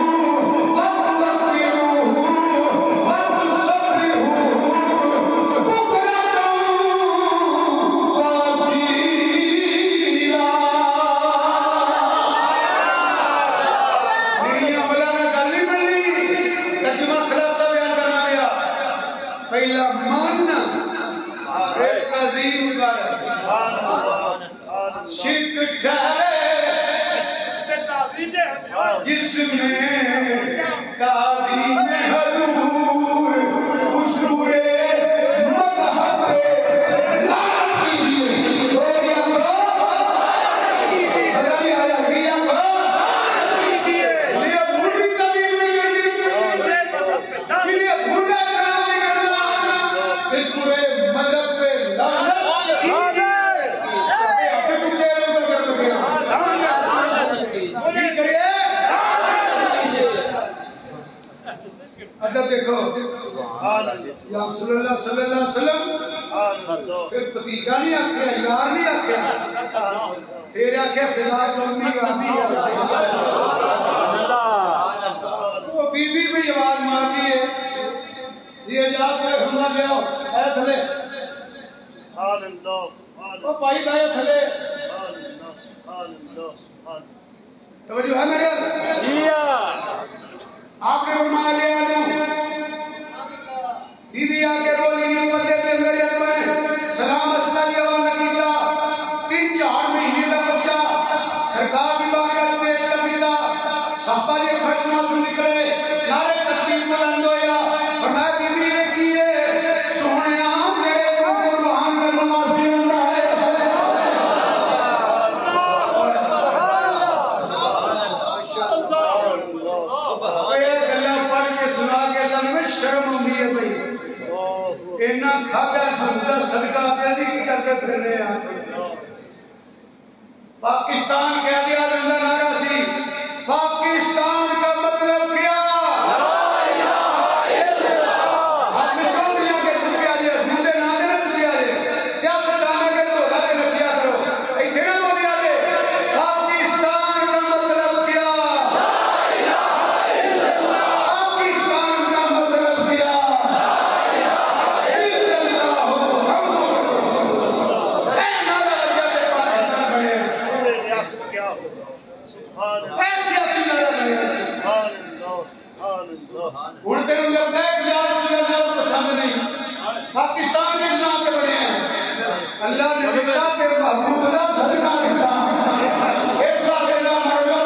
व तुवक्किरूहु व तुसब्बिहुहु बुक्रतन व असीला मेरी अमला में गल नहीं बननी तर्जुमा खुलासा बयान करना गया पहला मन एक अजीम कर शिक ठहरे जिसमें काजी में हजूर उस पूरे मज़हब पे लाल कीजिए गोरिया करो हज़ारी आया किया करो लिए बुरी कभी नहीं करती लिए बुरा काम नहीं करना इस पूरे मज़हब पे लानत अपने टुकड़े कर लगे नहीं करे देखो
सुभान अल्लाह
या सल्लल्लाहु अलैहि वसल्लम फिर भतीजा नहीं आख्या यार नहीं आख्या फिर आख्या फिदा कौमी वादी वो बीबी भी आवाज मारती है ये आजाद के हमला ले आओ ऐ थले
सुभान अल्लाह
ओ भाई भाई थले
सुभान अल्लाह
तवज्जो है मेरे
जिया
आपने उमा लिया बीबी आके बोली नहीं बोलते थे मेरे अब्बा सलाम अस्सलाम दिया नकीला 3-4 महीने का बच्चा सरकार की बारगाह में पेश कर दिया साहबा ने खर्चना शुरू निकले नारे तकबीर बुलंद होया फरमाया बीबी ये की है सोहणिया मेरे को कुर्बान करने वास्ते आंदा है ये गल्ला पढ़ के सुना के दिल में शर्म आती है भाई इन्ना खादा सुनता सदका जल्दी की करते फिर रहे हैं पाकिस्तान कह दिया गंदा नारा सी पाकिस्तान का मतलब क्या हाथ में चौधरियां के चुकिया दे दूधे ना देना चुकिया दे सियासतदाना के धोखा के नचिया करो इथे ना बोलिया दे पाकिस्तान का मतलब क्या पाकिस्तान का मतलब क्या हूं तेन लगता है कि यार सुनना पसंद नहीं पाकिस्तान के नाम पे बने हैं अल्लाह ने दिया तेरे महबूब का सदका दिया इस वाले का मतलब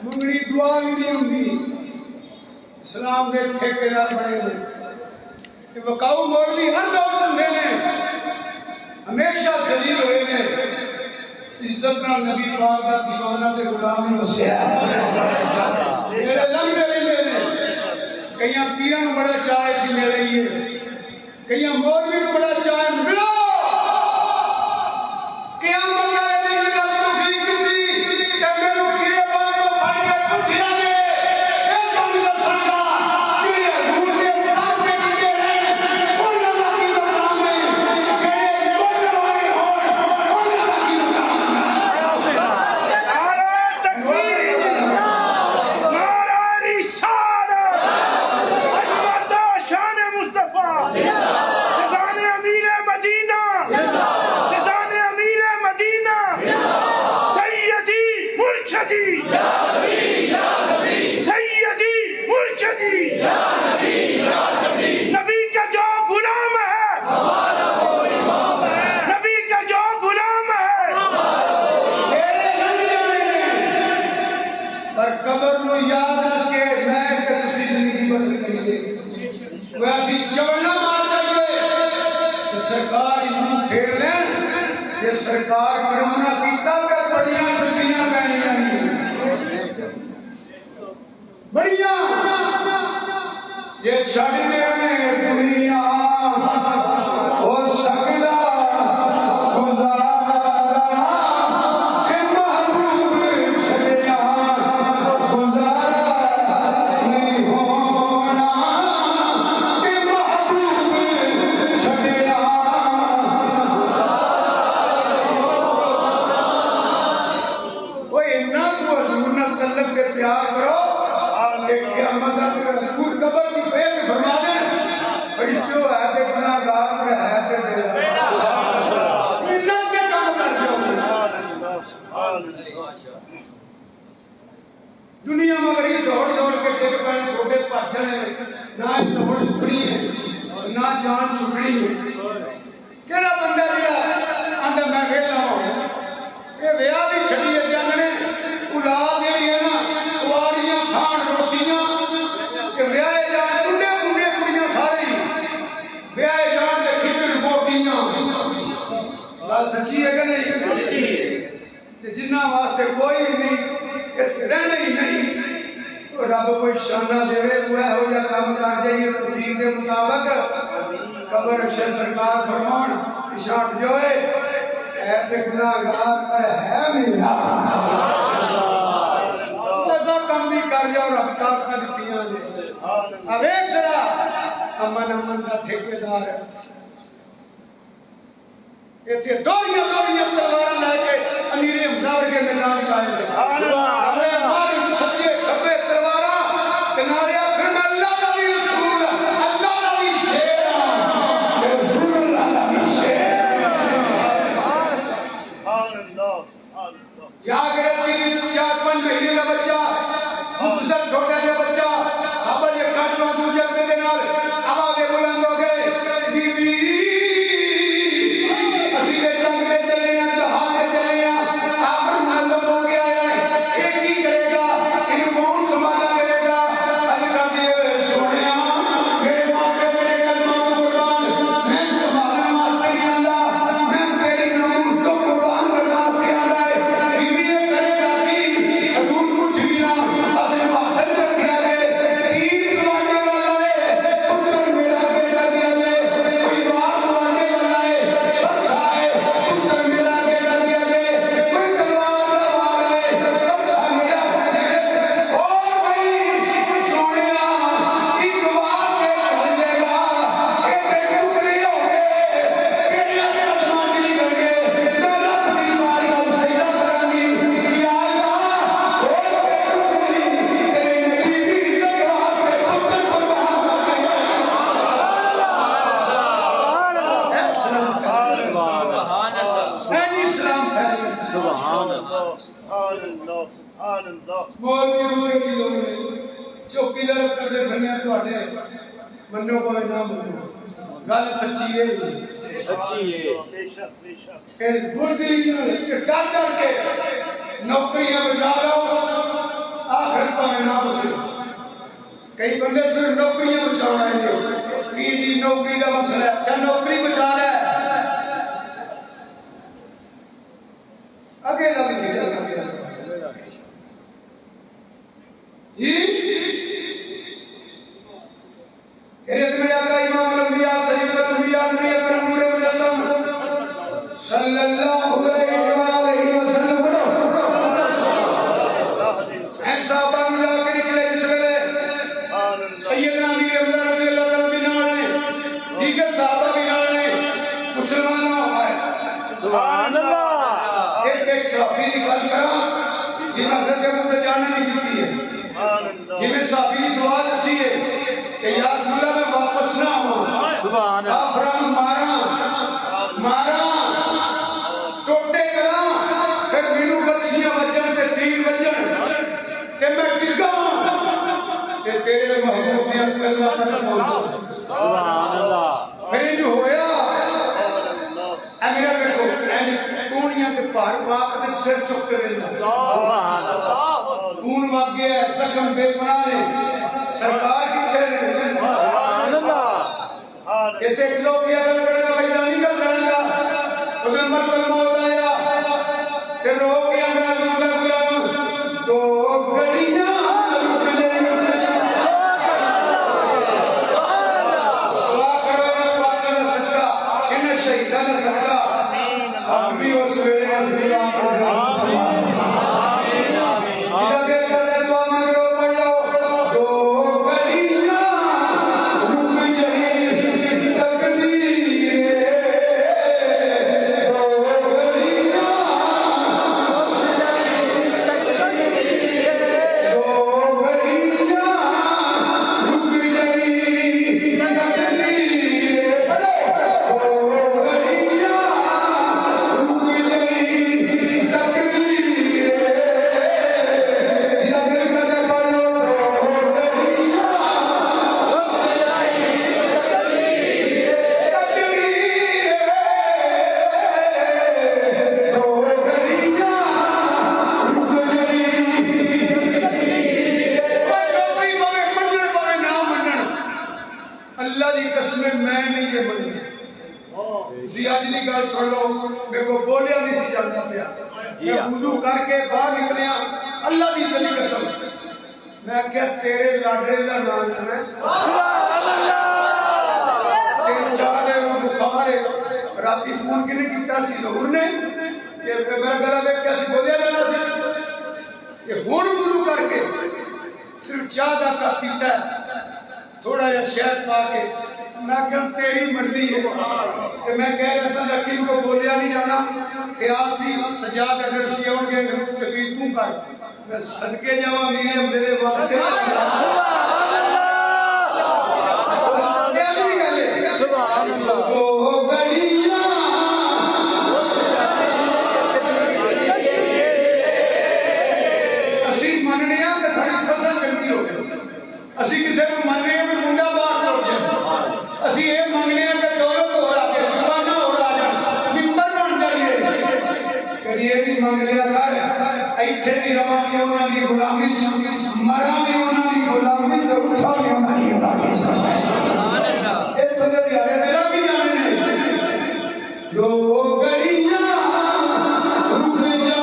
मुंगली दुआ भी नहीं होंगी इस्लाम के ठेकेदार बने हुए कि बकाऊ मौलवी हर दौर बंदे ने हमेशा जलील हुए ने इज्जत नाल नबी पाक दा दीवाना ते गुलाम ही वसिया मेरे लंबे रहंदे ने कईयां पीरां नूं बड़ा चाह सी मेरे ही कईयां मौलवी नूं बड़ा चाह मिलो क़यामत वाले दिन रब तौफीक दी ते मैनू किरे बाण तो फड़ के पुछया ने फिर तुहानू दसांगा कि हजूर दे काम पे किते रहे उन्हां दा की मकाम है जेड़े बोलण वाले होण उन्हां दा की मकाम है नारे तकबीर नारे रिसालत अजमत शान मुस्तफा ज़िंदान अमीर मदीना ज़िंदान अमीर मदीना सैयदी मुर्शदी सैयदी मुर्शदी नबी का जो गुलाम है नबी का जो गुलाम है पर कबर नु याद रखे मैं ते तुसी जिंदगी बसर करिए वैसी चवना मार जाइए तो सरकार इन्हू फेर लेन ये सरकार करोना कीता ते बड़ियां जुतियां पैणियां नहीं बड़ियां ये छड़ दे में दुनिया हो सकदा खुदा ए महबूब छड़िया खुदा नहीं होना ए महबूब छड़िया वो इन्ना को हजूर नाल तल्लक के प्यार करो कि क़यामत तक हजूर कब्र की फेर भी फरमा दे फरिश्ते है ते गुनाहगार पर है ते इन्ना के काम कर दो दुनिया मगर ही दौड़ दौड़ के टिक पैण छोटे पाछने ना दौड़ छुपनी है ना जान छुपनी है केड़ा बंदा जेड़ा आंदा मैं वेला हो ये विआह दी छड़ी है जंग ने औलाद जेड़ी है ना कुआरियां खान रोटियां कि विआहे जान बुढ़े बुढ़े कुड़ियां सारी विआहे जान के खिचड़ गईयां गल सच्ची है कि नहीं सच्ची ते जिन्ना वास्ते कोई नहीं रहना ही नहीं रब कोई शाना देवे कोई हो या काम कर जाइए तौफीक के मुताबिक कबर अक्षर सरकार फरमान इशार जो है ऐ गुनाहगार पर है मेरा ऐसा काम भी कर जाओ रब का दिखियां ने अब एक जरा अमन का ठेकेदार इतने दौड़िया तलवार लैके अमीरे हमदावर के मैदान च आए सच्चे खब्बे तलवार किनारे आखिर में अल्लाह का भी रसूल अल्लाह का भी शेर रसूल अल्लाह का भी शेर जाग रहे 4-5 महीने का बच्चा मुख्तसर छोटा सा बच्चा साबा जे काटवा दूजे के नाल आवाज़ बुलंद हो गए बीबी मनो को ना मनो गल सच्ची है डर के नौकरियां बचा लो आखिर भावे ना बचे कई बंदे सिर्फ नौकरियां बचाना है नौकरी का मसला है अच्छा नौकरी बचा ले अगे का भी फिक्र कर जी मेरा इमाम अल-अंबिया सय्यदुल अंबिया नबी अकरम मुजस्सम सल्लल्लाहु अलैहि वसल्लम ऐसा बाबू जाके निकले जिस वेले सैयदना अली अब्दुल्ला रज़ियल्लाहु अन्हु भी नाल ने दीगर सहाबा भी नाल ने मुसलमानों आए
सुभान अल्लाह
एक सहाबी की बात करा जिन्हें हज़रत अबू बकर जाने नहीं की है जिन्हें सहाबी की दुआ दसी है कि या रसूलल्लाह मैं वापस ना आऊं
सुभान
अल्लाह मारा टोटे करा फिर मेनू बच्चियां वजन ते तीर वजन ते मैं टिका ते तेरे महबूब दी कलमा तक पहुंचा
सुभान अल्लाह
फिर जो होया ए मेरा देखो कूड़ियां ते भार पाक ते सिर चुक के वेंदा
सुभान अल्लाह
खून वग गया जख्म बेपनाह ने सरकार किथे ने
सुभान अल्लाह
इतने लोग की अगर करेगा मैदानी का करेगा तो मरकल मौत आया कि रोग के अंदर दूसरा गुलाम तो गड़ियां दुआ करो ना पाक का सदका इन शहीदां का सदका हम भी उस वेले आमीन ਤੁਸੀਂ ਅੱਜ ਦੀ ਗੱਲ ਸੁਣ ਲਓ, ਮੇਰੇ ਕੋਲ ਬੋਲਿਆ ਨਹੀਂ ਸੀ ਜਾਂਦਾ ਪਿਆ।
ਜੀ
ਮੈਂ
ਹਾਂ।
ਵੁਜ਼ੂ ਕਰਕੇ ਬਾਹਰ ਨਿਕਲਿਆ, ਅੱਲਾ ਦੀ ਜਲੀ ਕਸਮ, ਮੈਂ ਕਿਹਾ ਤੇਰੇ ਲਾਡਲੇ ਦਾ ਨਾਮ ਲੈਣਾ ਹੈ।
ਸੁਭਾਨ ਅੱਲਾਹ।
ਤਿੰਨ ਚਾਰ ਦਿਨ ਨੂੰ ਬੁਖਾਰ ਹੈ। ਰਾਤੀ ਫੋਨ ਕਿਹਨੇ ਕੀਤਾ ਸੀ? ਜ਼ਹੂਰ ਨੇ। ਕਿ ਮੇਰਾ ਗਲਾ ਵੇਖਿਆ ਸੀ, ਬੋਲਿਆ ਜਾਂਦਾ ਸੀ ਕਿ ਹੁਣ ਵੁਜ਼ੂ ਕਰਕੇ ਸਿਰਫ ਚਾਹ ਦਾ ਕੱਪ ਪੀਤਾ ਹੈ, ਥੋੜਾ ਜਿਹਾ ਸ਼ਹਿਦ ਪਾ ਕੇ। मैं क्या तेरी मर्जी है कि मैं कह रहा था लकीम को बोलिया नहीं जाना कि आपसी सजाद अगर शियों के तकरीर तू कर, मैं सदके जावा मेरे मेरे वास्ते
सुभान अल्लाह।
ओ बड़िया ਅਸੀਂ ਮੰਨਦੇ ਹਾਂ ਕਿ ਸਾਡੀ ਫਸਲ ਚੰਗੀ ਹੋਵੇ। ਅਸੀਂ ਕਿਸੇ ਨੂੰ ਮੰਨਦੇ ਹਾਂ ਵੀ ਮੁੰਡਾ ਬਾਹਰ ਟੁਰ ਜਾਏ। ਅਸੀਂ ਇਹ ਮੰਗਦੇ ਹਾਂ ਕਿ ਦੌਲਤ ਹੋਰ ਆ ਜਾਏ, ਦੁਕਾਨਾਂ ਹੋਰ ਆ ਜਾਣ, ਮਿੰਬਰ ਬਣ ਜਾਈਏ। ਕਦੀ ਇਹ ਵੀ ਮੰਗਦੇ ਹਾਂ ਕਰ ਇੱਥੇ ਵੀ ਰਵਾਂਗੇ ਉਹਨਾਂ ਦੀ ਗੁਲਾਮੀ ਚ, ਮਰਾਂਗੇ ਉਹਨਾਂ ਦੀ ਗੁਲਾਮੀ ਤੇ ਉੱਠਾਂਗੇ ਉਹਨਾਂ ਦੀ ਗੁਲਾਮੀ ਚ। ਇਹ ਤੁਹਾਡੇ ਦਿਹਾੜੇ ਮੇਰਾ ਕੀ ਜਾਣੇ ਨੇ ਜੋ ਗਲੀਆਂ ਰੁਕ ਜਾ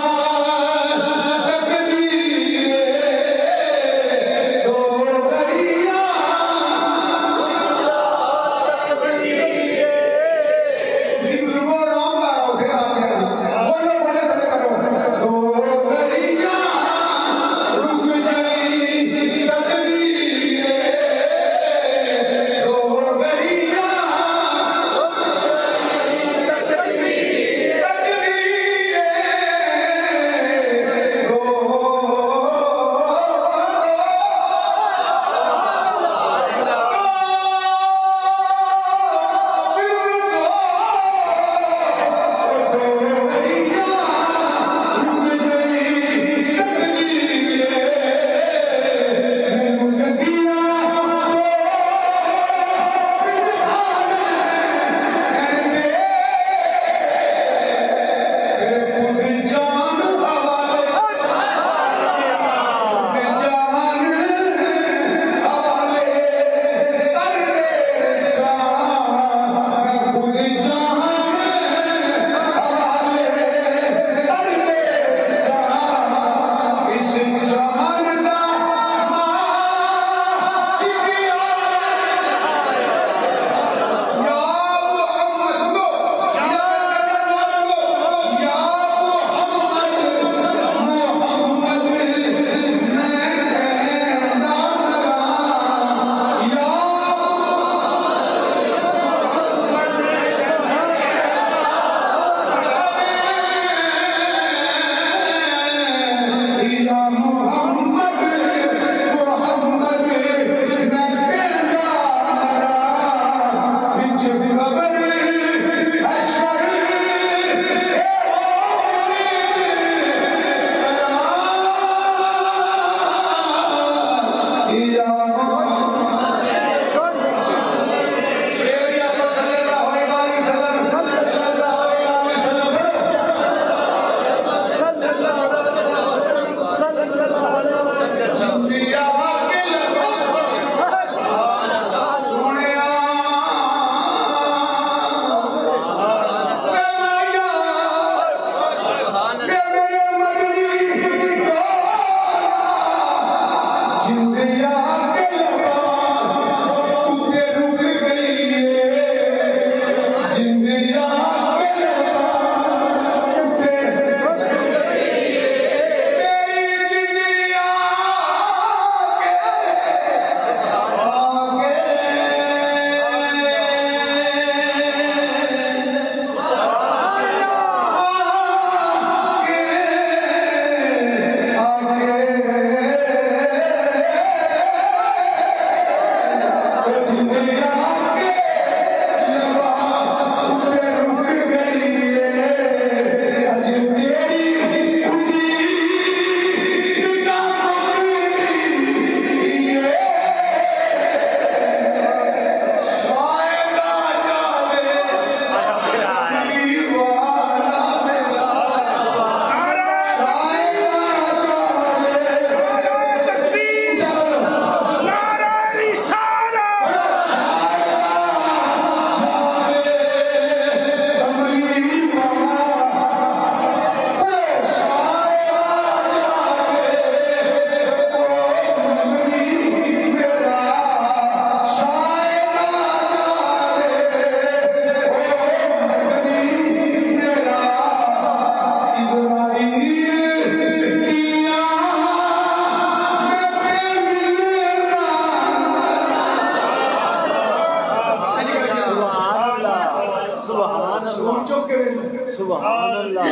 सुभान
सूर
अल्लाह
चुक के वेंदो
सुभान अल्लाह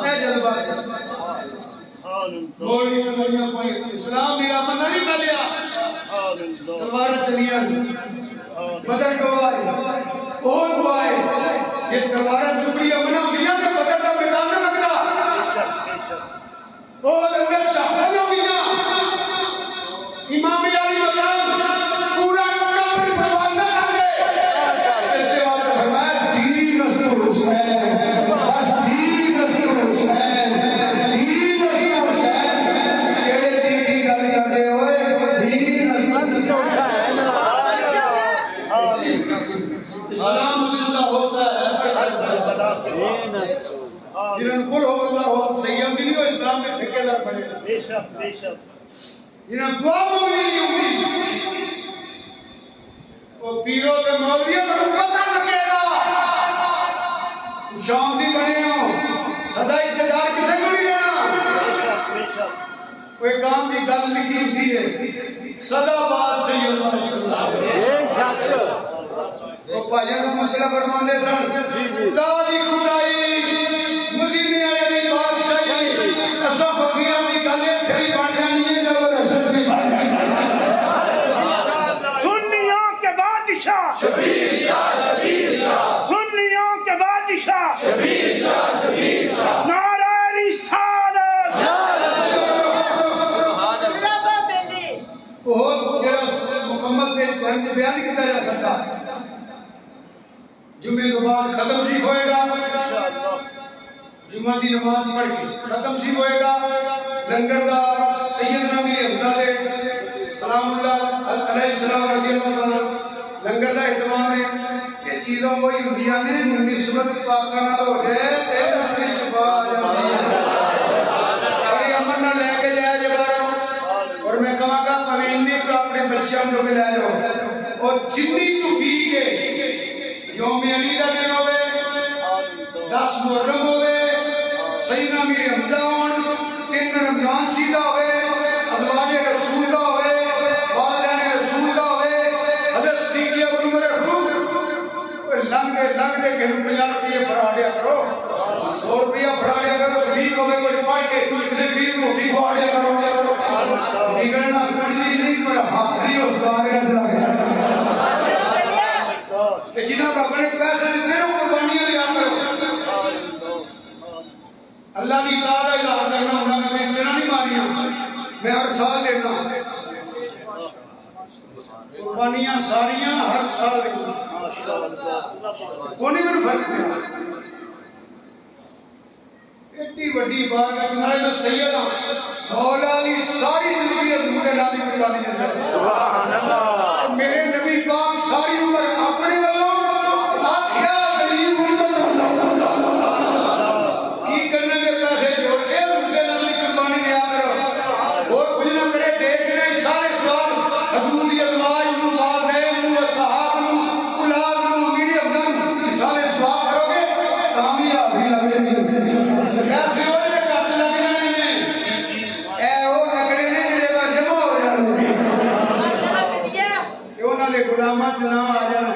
मैं जल्दबाजी गोली गोलियां कोई इस्लाम मेरा मन नहीं मिलिया तलवार चलियां बदर गवाए और गवाए ये तलवार चुपड़ियां बना दिया के बदर का मैदान न लगदा और अंदर शहादत होगियां इमाम अली मकाम पूरा कब्र बर्बाद न कर दे इससे बात फरमाया दीन नस्ल हुसैन बस दीन नस्ल हुसैन दीन नस्ल हुसैन केड़े दीन की गल करदे ओए दीन नस्ल हुसैन इस्लाम जिंदा होता है जिन्होंने कुल हो अल्लाह हो सैयद भी नहीं हो इस्लाम में ठेकेदार बने
बेशक बेशक
जिन्हें दुआ मांगनी नहीं होती वो पीरों के मौलवियों को पता लगेगा शाम दी बने हो सदा इक़्तिदार किसे को नहीं रहना कोई काम की गल लिखी होती है सदा बात सही अल्लाह
बेशक
तो भाजन का मतलब फरमाते सन दादी खुदाई मदीने वाले दी बादशाही असा फकीरां दी गल इत्थे बन जानी है जब रसूल दी बन
सुन्नियों के बादशाह
शबीर शाह
सुन्नियों के बादशाह
शबीर शाह
नारा रिसालत
वो जरा मुकम्मल ते टाइम में बयान किया जा सकता जुमे तो बाद खत्म शीफ होएगा जुमा की नमाज पढ़ के खत्म शीफ होएगा लंगर दा सैयदना मेरे हमजा दे सलामुल्लाह अलैहि सलाम रजी अल्लाह ताला लंगर दा इत्माम है ये चीज़ों वही हुंदियां ने निस्बत पाका नाल हो जाए ते अपनी शिफा जाती है अभी अमर ना लेके जाए जे बाहरों और मैं कहांगा पवेंदी तो अपने बच्चों को ले जाओ और जितनी तौफीक है यौम अली का दिन होवे 10 मुहर्रम होवे सैयदना मीर हमजा होन 3 रमजान सीधा होवे अज़वाजे रसूल का होवे वालिदाने रसूल का होवे हज़रत सिद्दीक़ अकबर फारूक लंघ दे के 50 रुपये फड़ा दिया करो 100 रुपया फड़ा दिया करो तौफीक होवे कोई पढ़ के किसी गरीब को रोटी खवा दिया करो निगलना पड़ी नहीं पर हाज़री उस बारे में लग कि जिन्हों को अपने पैसे देते हो कुर्बानियां दिया करो अल्लाह की ताद का इजहार करना होना मैं इतना नहीं मारिया मैं हर साल देना कुर्बानियां सारियां हर साल देना कोई नहीं मेरे फर्क नहीं इतनी बड़ी बात है तुम्हारे में सैयद मौला अली सारी जिंदगी अल्लाह नाम की कुर्बानी देता है सुभान अल्लाह मेरे नबी पाक सारी उम्र अपने वालों आखिया गरीब की करने के पैसे जोड़ के उनके नाम की कुर्बानी दिया करो और कुछ ना करे देख रहे सारे सवाल हजूर दी अज़वाज नू वालिदैन नू असहाब नू औलाद नू मेरे अब्दा नू सारे सवाल करोगे कामयाब भी लग जाएगी पैसे और में कट लग जाने ने ए ओ लगने ने जेड़े जमा हो जाणगे माशाअल्लाह उन्हां दे गुलामां च ना आ जाना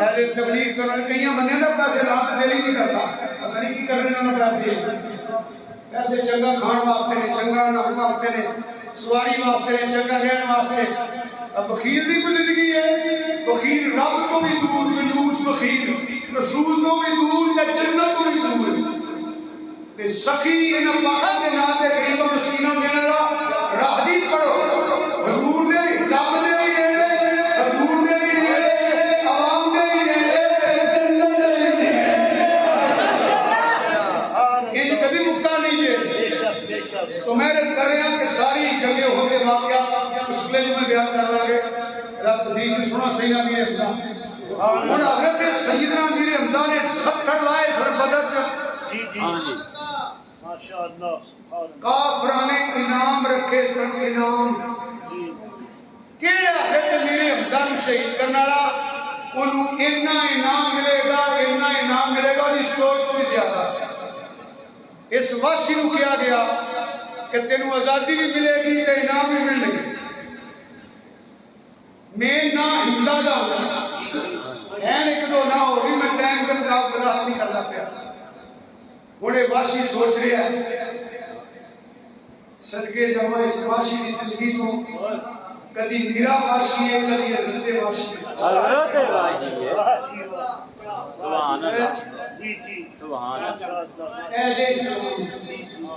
ऐसे तबलीग करन कई बंदे दा पैसे ला ते देरी नहीं करता पता नहीं की करने उन्होंने पैसे चंगा खाण वास्ते ने चंगा नहाण वास्ते ने सवारी वास्ते ने चंगा रहन वास्ते अब बखील दी कोई जिंदगी है बखील रब तो भी दूर कंजूस बखील रसूल तो भी दूर ते जन्नत तो भी दूर ते सखी इन पाकां दे नां ते गरीबां मस्कीनां देने दा हदीस पढ़ो हजूर दे रब दे भी नेड़े हजूर दे भी नेड़े आवाम दे भी नेड़े ते जन्नत दे भी नेड़े इन कभी मुक्का नहीं है तो मैं कर रहा कि सारी जगह हो के वाकया पिछले जो मैं बयान कर लांगे रब तफसील भी सुना सैयदना मीर हमजा हुन हजरत सैयदना मीर हमजा ने 70 लाए सर बदर च
जी जी माशाअल्लाह सुभान अल्लाह
काफरां ने इनाम रखे सन इनाम केड़ा है ते मीर हमजा नु शहीद करने वाला ओनू इतना इनाम मिलेगा ओदी सोच तो भी ज्यादा इस वासी नु किया गया कि तेनू आजादी भी मिलेगी ते इनाम भी मिलेंगे मैं ना हिंदा दा ਐਨ ਇੱਕ ਦੋ ਨਾ ਹੋ ਵੀ ਮੈਂ ਟਾਈਮ ਦੇ ਮੁਤਾਬਕ ਨਹੀਂ ਕਰਦਾ ਪਿਆ ਹੁਣੇ ਵਾਸ਼ੀ ਸੋਚ ਰਿਹਾ ਸਦਕੇ ਜਮਾ ਇਸ ਵਾਸ਼ੀ ਦੀ ਜ਼ਿੰਦਗੀ ਤੋਂ कभी नीरा वाशी है कभी हजरत वाशी
हजरत वाशी है
वाह जी वाह।
सुभान अल्लाह
जी जी
सुभान अल्लाह
ए जय इस्लाम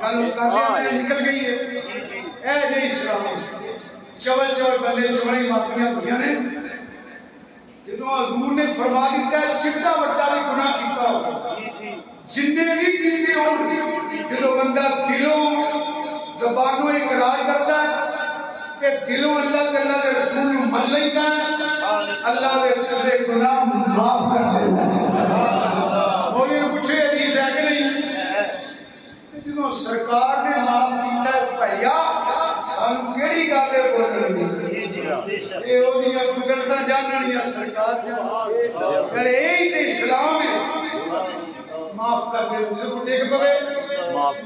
कल करने निकल गई है ए जय इस्लाम चवल चवल बंदे चवड़ी माफियां होईयां ने ਜਦੋਂ ਹਜ਼ੂਰ ਨੇ ਫਰਮਾ ਦਿੱਤਾ ਚਿੱਟਾ ਵੱਡਾ ਵੀ ਗੁਨਾਹ ਕੀਤਾ ਹੋਵੇ
जी जी
ਜਿੰਨੇ ਵੀ ਕੀਤੇ ਹੋਣ ਜਦੋਂ ਬੰਦਾ ਦਿਲੋਂ ਜ਼ਬਾਨੋਂ ਇਕਰਾਰ ਕਰਦਾ ਹੈ कि दिलों अल्लाह के अल्लाह के रसूल मन लेता है अल्लाह के पिछले गुनाह माफ कर देता है बोले पूछे हदीस है कि नहीं जो सरकार ने माफ किया है भैया सानू केड़ी गल है बोलण दी
जी बेशक
ये ओदियां कुदरतां जानणियां सरकार जाने यही ते इस्लाम है माफ कर दे देखो देख पवे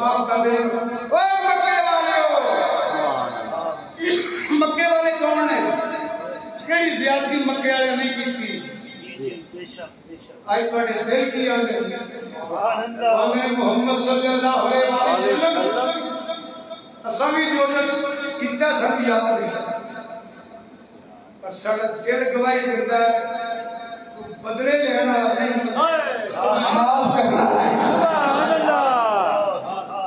माफ कर दे ओए मक्के वालेओ मक्के वाले कौन है केड़ी ज़्यादती मक्के वाले नहीं की
जी बेशक बेशक
आज ਤੁਹਾਡੇ दिल की आंदे
सुभान अल्लाह
हमें मोहम्मद सल्लल्लाहु अलैहि वसल्लम असा भी जो कितना सब याद है पर साडा दिल गवाही देता है तू बदले लेना नहीं माफ करना है
सुभान अल्लाह
सुभान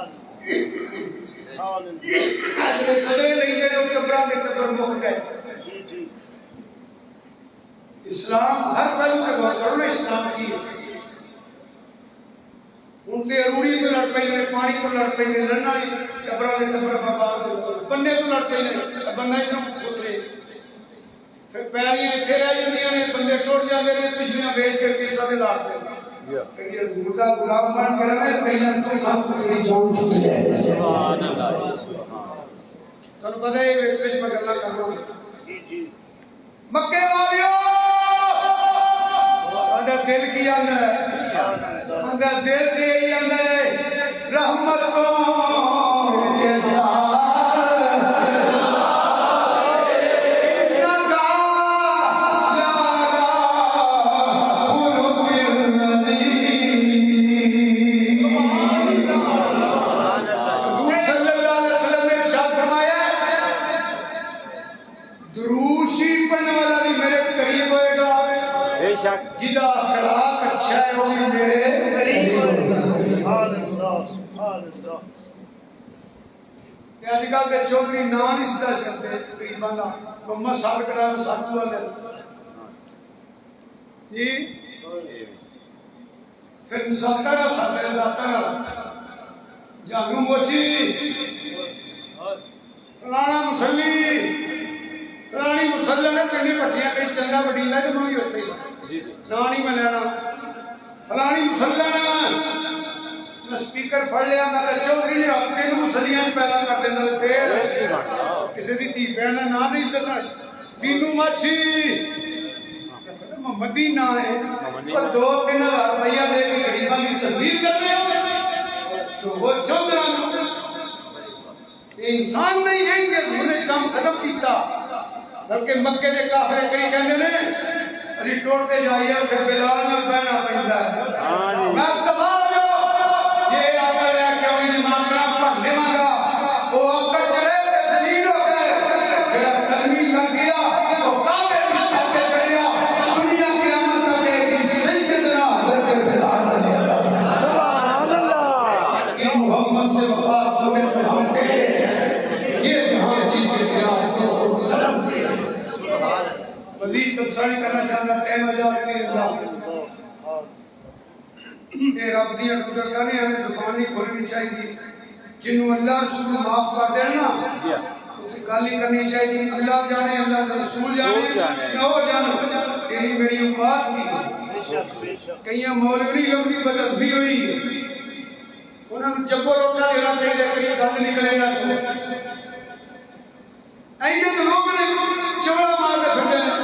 अल्लाह
अगले बदले नहीं तेरे टब्बरा के टब्बर मुक गए
जी जी
इस्लाम हर पहलू पे गौर करो ना इस्लाम की उनके अरूड़ी तो लड़ पे पानी तो लड़ पे लड़ना टब्बरा के टब्बर बर्बाद बन्ने तो लड़ पे बन्ना ही उतरे फिर पैरियां इतने रह जांदियां ने बंदे टुट जाते हैं पिछलियां बेच के केसां दे लाट पे कई हजूर दा गुलाम बन कर मैं कईयां तो सब तेरी जान छुट जाए
सुभान अल्लाह सुभान
ਤੁਹਾਨੂੰ ਪਤਾ ਹੈ ਵਿੱਚ ਵਿੱਚ ਮੈਂ ਗੱਲਾਂ ਕਰਨਾ
जी जी
मक्के वालियो ਤੁਹਾਡਾ ਦਿਲ ਕੀ ਆਂਦਾ ਹੈ ਤੁਹਾਡਾ ਦਿਲ ਤੇ ਹੀ ਆਂਦਾ ਹੈ ਰਹਿਮਤੋਂ
बेशक
जिदा अखलाक अच्छा है वो भी मेरे
सुभान अल्लाह सुभान अल्लाह
ते अजकल दे चौधरी नां नहीं सदा सकते गरीबां दा मोहम्मद सादिक नाम साधु वाले जी फिर जाता ना सादे जाता ना जानू मोची फलाना मुसल्ली फलानी मुसल्ला ने पिंडी पट्टियां कई चंगा वडी ना जमा भी होते
जी
ना नहीं मैं लेना फलानी मुसल्ला मैं स्पीकर पढ़ लिया मैं कहा चौधरी ने आप तीन मुसलियां पैदा कर देना फिर किसी की धी भैन का नाम नहीं करना बीनू माछी मोहम्मदी ना है और 2-3 हज़ार रुपया दे के गरीबां की तस्वीर करते हो वो चौधरा इंसान नहीं है कि उन्हें काम खत्म किया बल्कि मक्के के काफिर करी कहते ने अभी टुरते जाइए फिर बिलाल नाल बहना पैंदा है मैं दबा जो ये आकर लेके उन्हें मामला भरने मांगा वो आकर चले ते जलील हो गए जेड़ा कलमी लग गया तो काबे की छत पे चढ़िया दुनिया क़यामत तक एक सैयदना हज़रत बिलाल
सुभान अल्लाह
कि मोहम्मद से वफात हो गए हम तेरे ये जहां जीते थे तो खत्म मजीद तफसील करना चाहता टाइम आजाद नहीं अल्लाह ये रब दी कुदरत ने हमें जुबान नहीं खोलनी चाहिए जिन्हों अल्लाह रसूल माफ कर देना
जी
उसे गल ही करनी चाहिए अल्लाह जाने अल्लाह का रसूल जाने क्या हो जाने तेरी मेरी औकात की
बेशक बेशक
कई मौलवी लंबी बदअज़मी हुई उन्होंने जब्बो रोटा देना चाहिए कहीं गंद निकले ना चाहिए ऐसे तो लोग ने चवड़ा मार के फिरते हैं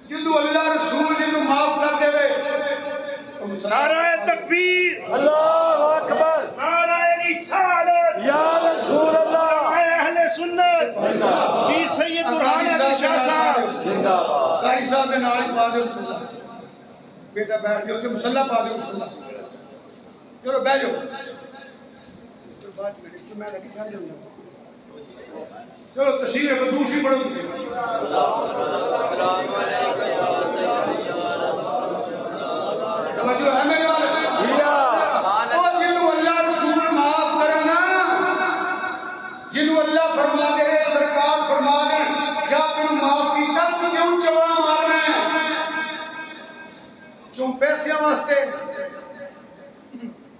जिन्हों अल्लाह रसूल जिन्हों माफ कर देवे तो
नाराए तकबीर
अल्लाहु अकबर
नाराए रिसालत
या रसूल अल्लाह
नाराए अहले सुन्नत पीर सैयद बुरहान अली शाह साहब
जिंदाबाद
कारी साहब के नाल ही पा दो मुसल्ला बेटा बैठ जाओ मुसल्ला पा दो मुसल्ला चलो बह जाओ तो बात मेरी तो मैं लगी बैठ जाऊंगा चलो तशरीह है दूसरी पढ़ो तवज्जो है मेरे वाले और जिन्हों अल्लाह रसूल माफ करे ना जिन्हों अल्लाह फरमा दे सरकार फरमा दे या तेन माफ किया तू क्यों चवा मारना है क्यों पैसों वास्ते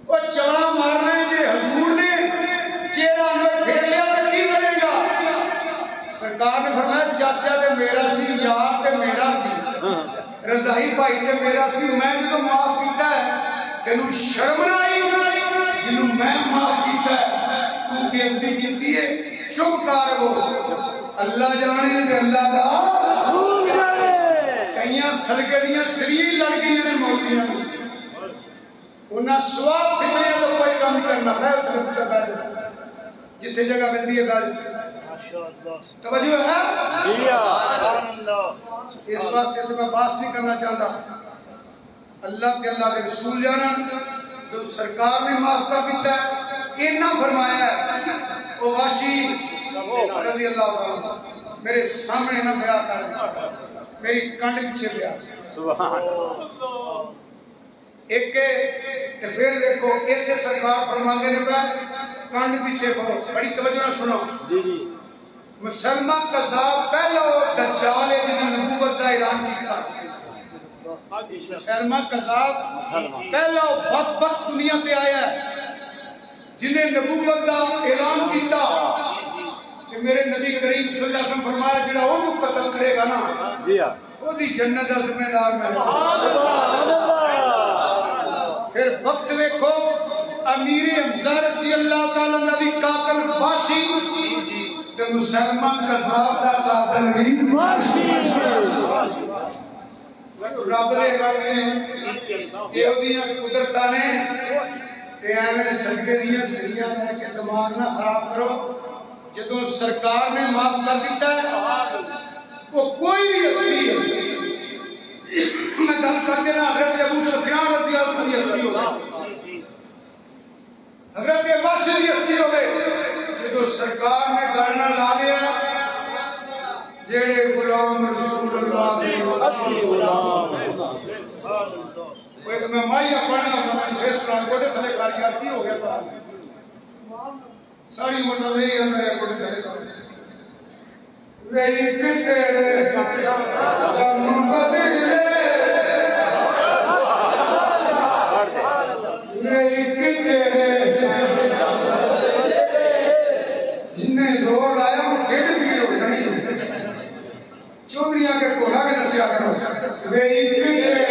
वो चवा मारना है जे हजूर ने चेहरा अंदर फेर लिया तो की करेगा सरकार ने फरमाया चाचा ते मेरा सी यार ते मेरा सी रजाई भाई ते मेरा सी मैं जो माफ किया है तेनू शर्म ना आई जिन्हों मैं माफ किया है तू बेअदबी की है चुप कर वो अल्लाह जाने ते अल्लाह दा रसूल जाने कईयां सदके दियां शरीर लड़ गई ने मौलियां उन्हें स्वा फिक्रिया तो कोई काम करना बैठ जिथे जगह मिलती है बैठ तवज्जो है इस वक्त तो मैं बात नहीं करना चाहता अल्लाह के रसूल जाना तो सरकार ने माफ कर दिता है इतना फरमाया है ओ वाशी रज़ी अल्लाह अन्हु मेरे सामने ना ब्याह कर मेरी कंड पीछे ब्याह सुभान एक ते फिर देखो इतने सरकार फरमाते ने पे कंड पीछे बहुत बड़ी तवज्जो ना सुनो जी जी मुसलमान कज़ाब पहला वो दज्जाल है जिन्हें नबूवत का ऐलान किया मुसलमान कज़ाब पहला वो बदबख्त दुनिया पे आया जिन्हें नबूवत का ऐलान किया कि मेरे नबी करीम सल्लल्लाहु अलैहि वसल्लम फरमाया जेड़ा ओनू कत्ल करेगा ना जी हां ओदी जन्नत दा जिम्मेदार मैं सुभान अल्लाह फिर वक्त देखो अमीर हमजा रज़ी अल्लाह तआला अन्हु दी कातिल फाशी ते मुसलमान कज़ाब दा कातिल भी फाशी रब दे रब ने ये ओदियां कुदरतां ने ते एवें सदके दियां सरियां लेके दिमाग ना खराब करो जदों सरकार ने माफ कर दिता है वो कोई भी असली है मैं गल कर देना हजरत अबू सुफियान रज़ी अल्लाह अन्हु असली हो हजरत वहश दी असली हो जो सरकार ने गल ना ला दिया जेड़े गुलाम रसूलुल्लाह दे असली गुलाम वो एक मैं माइया पढ़ना होगा मैं फैसला कोटे थले कारी यार की हो गया था सारी उम्र तो वही अंदर कोटे थले कर वे एक तेरे गम बदले वे एक तेरे जिन्हें जोर लाया वो ढिड पीड़ हो जानी चौधरिया के टोला के नचिया करो वे एक तेरे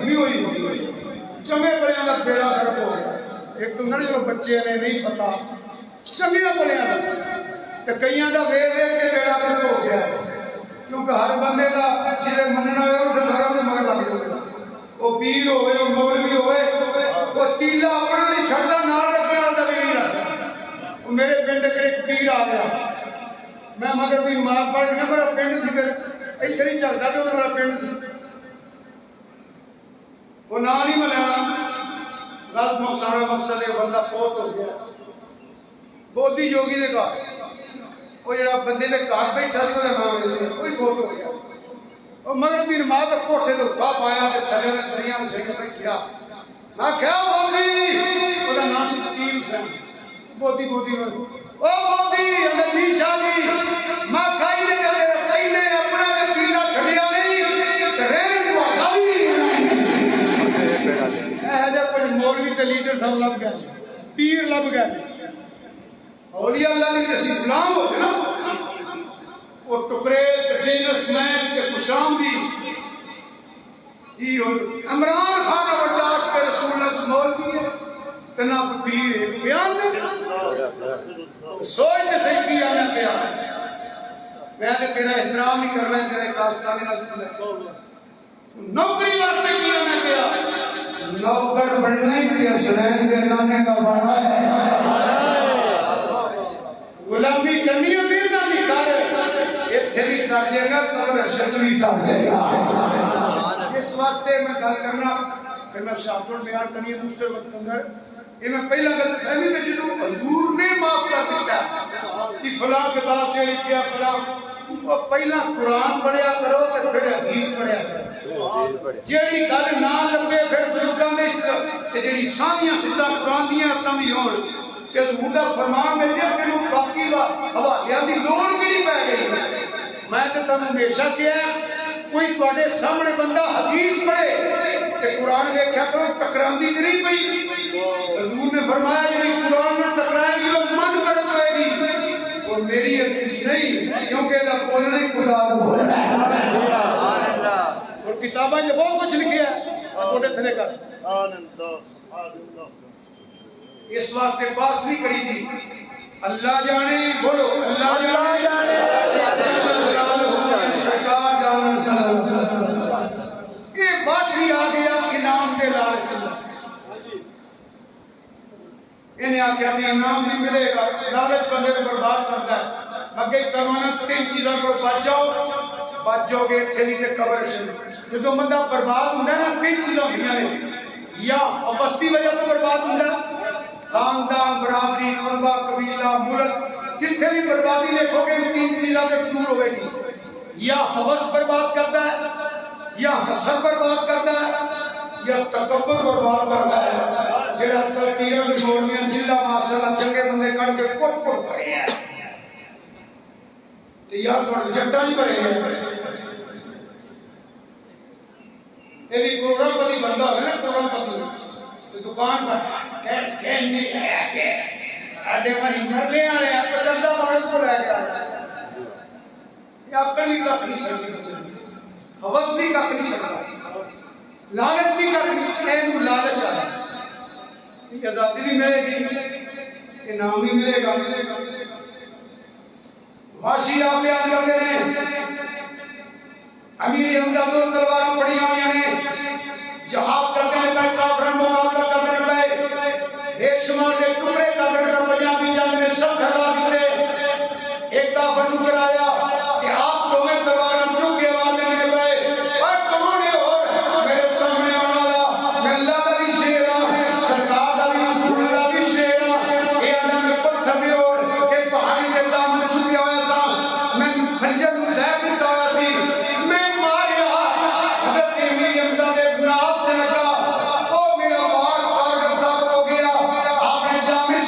भरमी हुई चंगे भलियां का बेड़ा गर्क हो गया। एक तो ना जो बच्चे ने नहीं पता चंगिया भलियां का तो कईयां का वे वे के बेड़ा गर्क हो गया, क्योंकि हर बंदे का जिसे मनने वाले उसे सारा उन्हें मगर लग जाएगा। वो पीर होवे वो मौलवी होवे वो तीला अपना नहीं छड़ता, नाल रखने वाला भी नहीं रखता। मेरे पिंड एक पीर आ गया, मैं मगर भी मार पड़ के मेरा पिंड सी फिर इतने नहीं चलता कि मेरा पिंड सी वो ना नहीं मनाना गलत मकसद है। बंदा फौत हो गया बोधी जोगी के घर, वो जो बंदे के घर बैठा सी नाम कोई फौत हो गया। और मगर भी मां तो कोठे से उत्था पाया थले में दरिया में सही बैठा। मैं क्या बोधी उसका नाम सी फकीर हुसैन बोधी बोधी ओ बोधी अंदर शाह जी मैं खाई ने तेरे अपना ते तीला छड़िया नहीं ते रेन तुहाडा भी ऐसा कुछ मौलवी ते लीडर सब लभ गए, पीर लभ गए। औलिया अल्लाह की किसी गुलाम हो ना वो टुकड़े बिजनेसमैन के खुशामदी इमरान खान अवदाश के रसूल मौलवी है तो ना कोई पीर एक बयान में सोच सही की आना प्या मैं तो तेरा एहतराम नहीं करना, तेरा कास्तानी नौकरी वास्ते की आना प्या नौकर बनना ही पिया सुनैन के नाने का बनना है। गुलामी करनी है मेरे नाल ही कर इत्थे भी कर देगा कब्र शर्त भी कर देगा। इस वास्ते मैं गल करना फिर मैं शाहपुर बयान करिए दूसरे वक्त अंदर ये मैं पहला गलत फहमी में जो हजूर ने माफ कर दिता कि फलां किताब च लिखिया फलां वो पहला कुरान पढ़िया करो तो फिर हदीस पढ़िया करो। जेड़ी गल ना लगे फिर बुजुर्गों ने ते जेड़ी सामियां सीधा कुरान दी आदतां भी होण ते हजूर दा फरमान मिल जाए तेनू बाकी हवालियां दी लोड़ किहड़ी पै गई। मैं तो तुहानू हमेशा कहा कोई तुहाडे सामने बंदा हदीस पढ़े ते कुरान वेख्या करो टकरांदी ते नहीं पई। हजूर ने फरमाया जेड़ी कुरान में टकराएगी वो मन कड़त होएगी वो मेरी हदीस नहीं, क्योंकि इसका बोलना ही खुदा दा बोलना है। और किताबां में बहुत कुछ लिखा है कोटे थले कर इस वास्ते बात नहीं करी थी अल्लाह जाने बोलो अल्लाह जाने सरकार जाने ये बाशी आ गया इनाम के लालच इन्हें आख्या भी इनाम नहीं मिलेगा, लालच बंदे को बर्बाद करता है। अगे करवाना तीन चीजों को बच जाओगे इतने भी कबर जो बंदा बर्बाद होंगे ना तीन चीजा होंगे ने या बस्ती वजह तो बर्बाद होंगे खानदान बराबरी कुरबा कबीला मुल्क जिथे भी बर्बादी देखोगे तीन चीजों से दूर होगी या हवस बर्बाद करता है या हसद बर्बाद करता है या तकब्बुर बर्बाद करता है। जेड़ा आजकल टीरां दी गोलियां जिला माशाअल्लाह चंगे बंदे कट के कुट भरे हैं ते यार तुहाडे जट्टा नहीं भरे हैं ये भी करोड़पति बंदा है ना करोड़पति तो दुकान पर कहने है के साडे भाई मरने वाले आप दर्दा मरद को ले गया ये अकल भी कख नहीं छड़ती हवस भी कख नहीं छड़ता लालच भी कख नहीं एनू लालच आ आजादी भी मिलेगी इनाम भी मिलेगा। वाशी आप बयान करते हैं अमीर हमजा दो तलवार पड़िया हुई ने जहाद करते हैं पे काफिर मुकाबला करते हैं पे बेशुमार के टुकड़े करते हैं पंजाबी जंग ने सब हरा दिते एक काफिर नु कराया कि आप दोवें तलवार चुक के आवाज देने पे और कौन है और मेरे सामने आने वाला मैं अल्लाह का भी शेर हां सरकार का भी रसूल का भी शेर हां ये अंदर में पत्थर भी और के पहाड़ी के दामन छुपया हुआ सा मैं खंजर नु जहर दिता हुआ सी मैं मारिया हजरत अमीर हमजा ने नाफ च लगा ओ मेरा वार कारगर साबित हो गया आपने जामे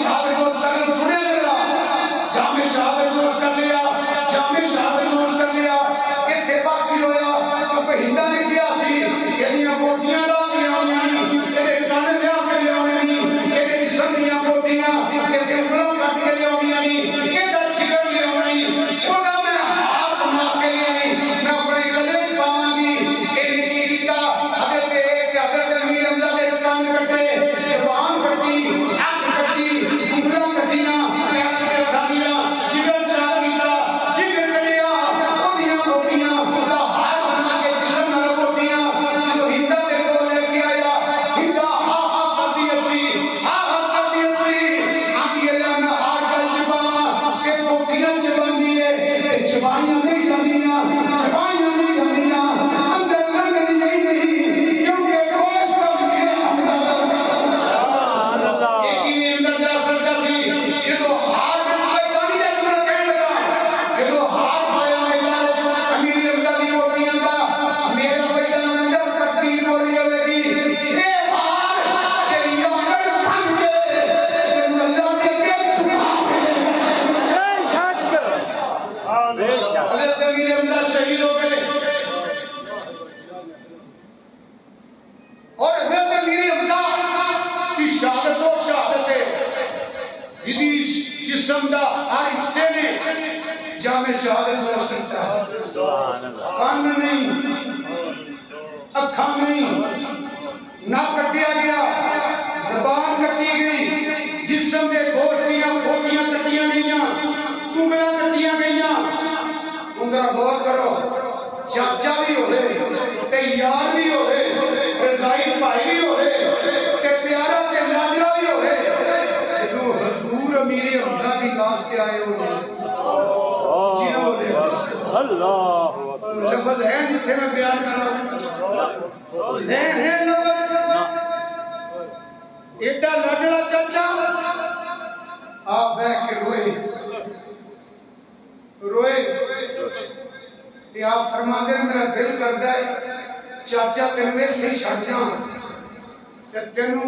और हजरत अमीर हमजा की शहादत और शहादत है जिदी जिस्म दा हर हिस्से ने जामे शहादत पेश करता है। कान नहीं, अखा नहीं, नाक कटिया गया, जबान कटी गई, जिस्म के गोश्त दियां खोटियां कटियां गईयां, उंगलां कटियां गईयां। उंगला गौर करो, चाचा भी होवे ते यार भी होवे, रजाई भाई भी होवे ते प्यारा ते लाडला भी होवे। जो हजूर अमीर हमजा की लाश पे आए हो
अल्लाह
लफ्ज है जिथे मैं बयान कर रहा हूं, है लफ्ज एडा लाडला चाचा आप बह के रोए रोए। आप फरमाते मेरा दिल करता है चाचा तेन इत्थे छड्ड जां ते तेनू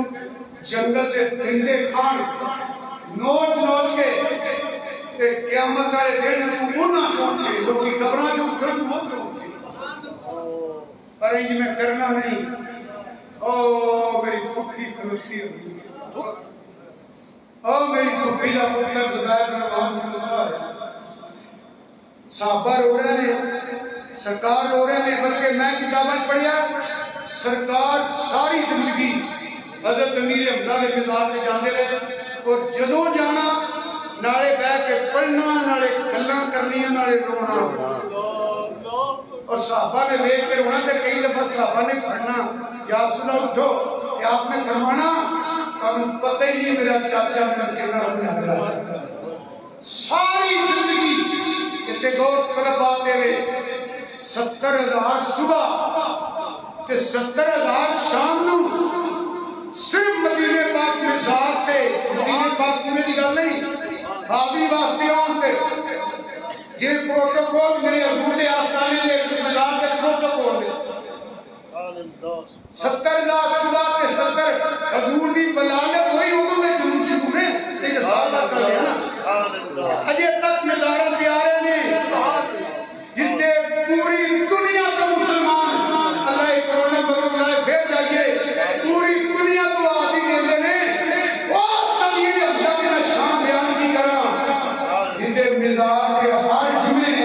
जंगल के तिंदे खान नोच नोच के ते क़यामत वाले दिन तू उन्हां चों उठे, लोकी कब्रां चों उठण तू उठो पर इंज मैं करना नहीं। ओ मेरी भुखी खलोती हुई, ओ मेरी भुखी का पुत्र जुबैर बिन अव्वाम साहबा रो रहे ने, सरकार रो रहे ने। बल्कि मैं किताबां पढ़िया सरकार सारी जिंदगी हजरत अमीर हमजा के मज़ार पे जाते रहे और जदों जाना नाले बह के पढ़ना, नाले गल्लां करनियां, नाले रोना। और साहबा ने वेख के रोना तो कई दफा साहबा ने पढ़ना या सुना उठो आपने फरमाना तुहानू पता ही नहीं मेरा चाचा मेरा कितना रोना। सारी जिंदगी कितने गौर तलब आते हुए 70,000 सुबह ते 70,000 शाम नू सिर्फ मदीने पाक में जात ते मदीने पाक पूरे की गल नहीं हाजरी वास्ते आउण ते जे प्रोटोकॉल मेरे हजूर के आस्थाने दे मिलाद के प्रोटोकॉल दे 70,000 सुबह ते 70 हजूर की बलागत हुई उदों में जुलूस शुरू ने ये साल बात कर लिया ना। अजे तक नजारा प्यारे ने जितने पूरी दुनिया का मुसलमान अल्लाह कोरोना बगैर फिर जाइए पूरी दुनिया तो आदि देते ने बहुत सभी हमजा की मैं शान बयान की करा जिंदे मिलाद के हज में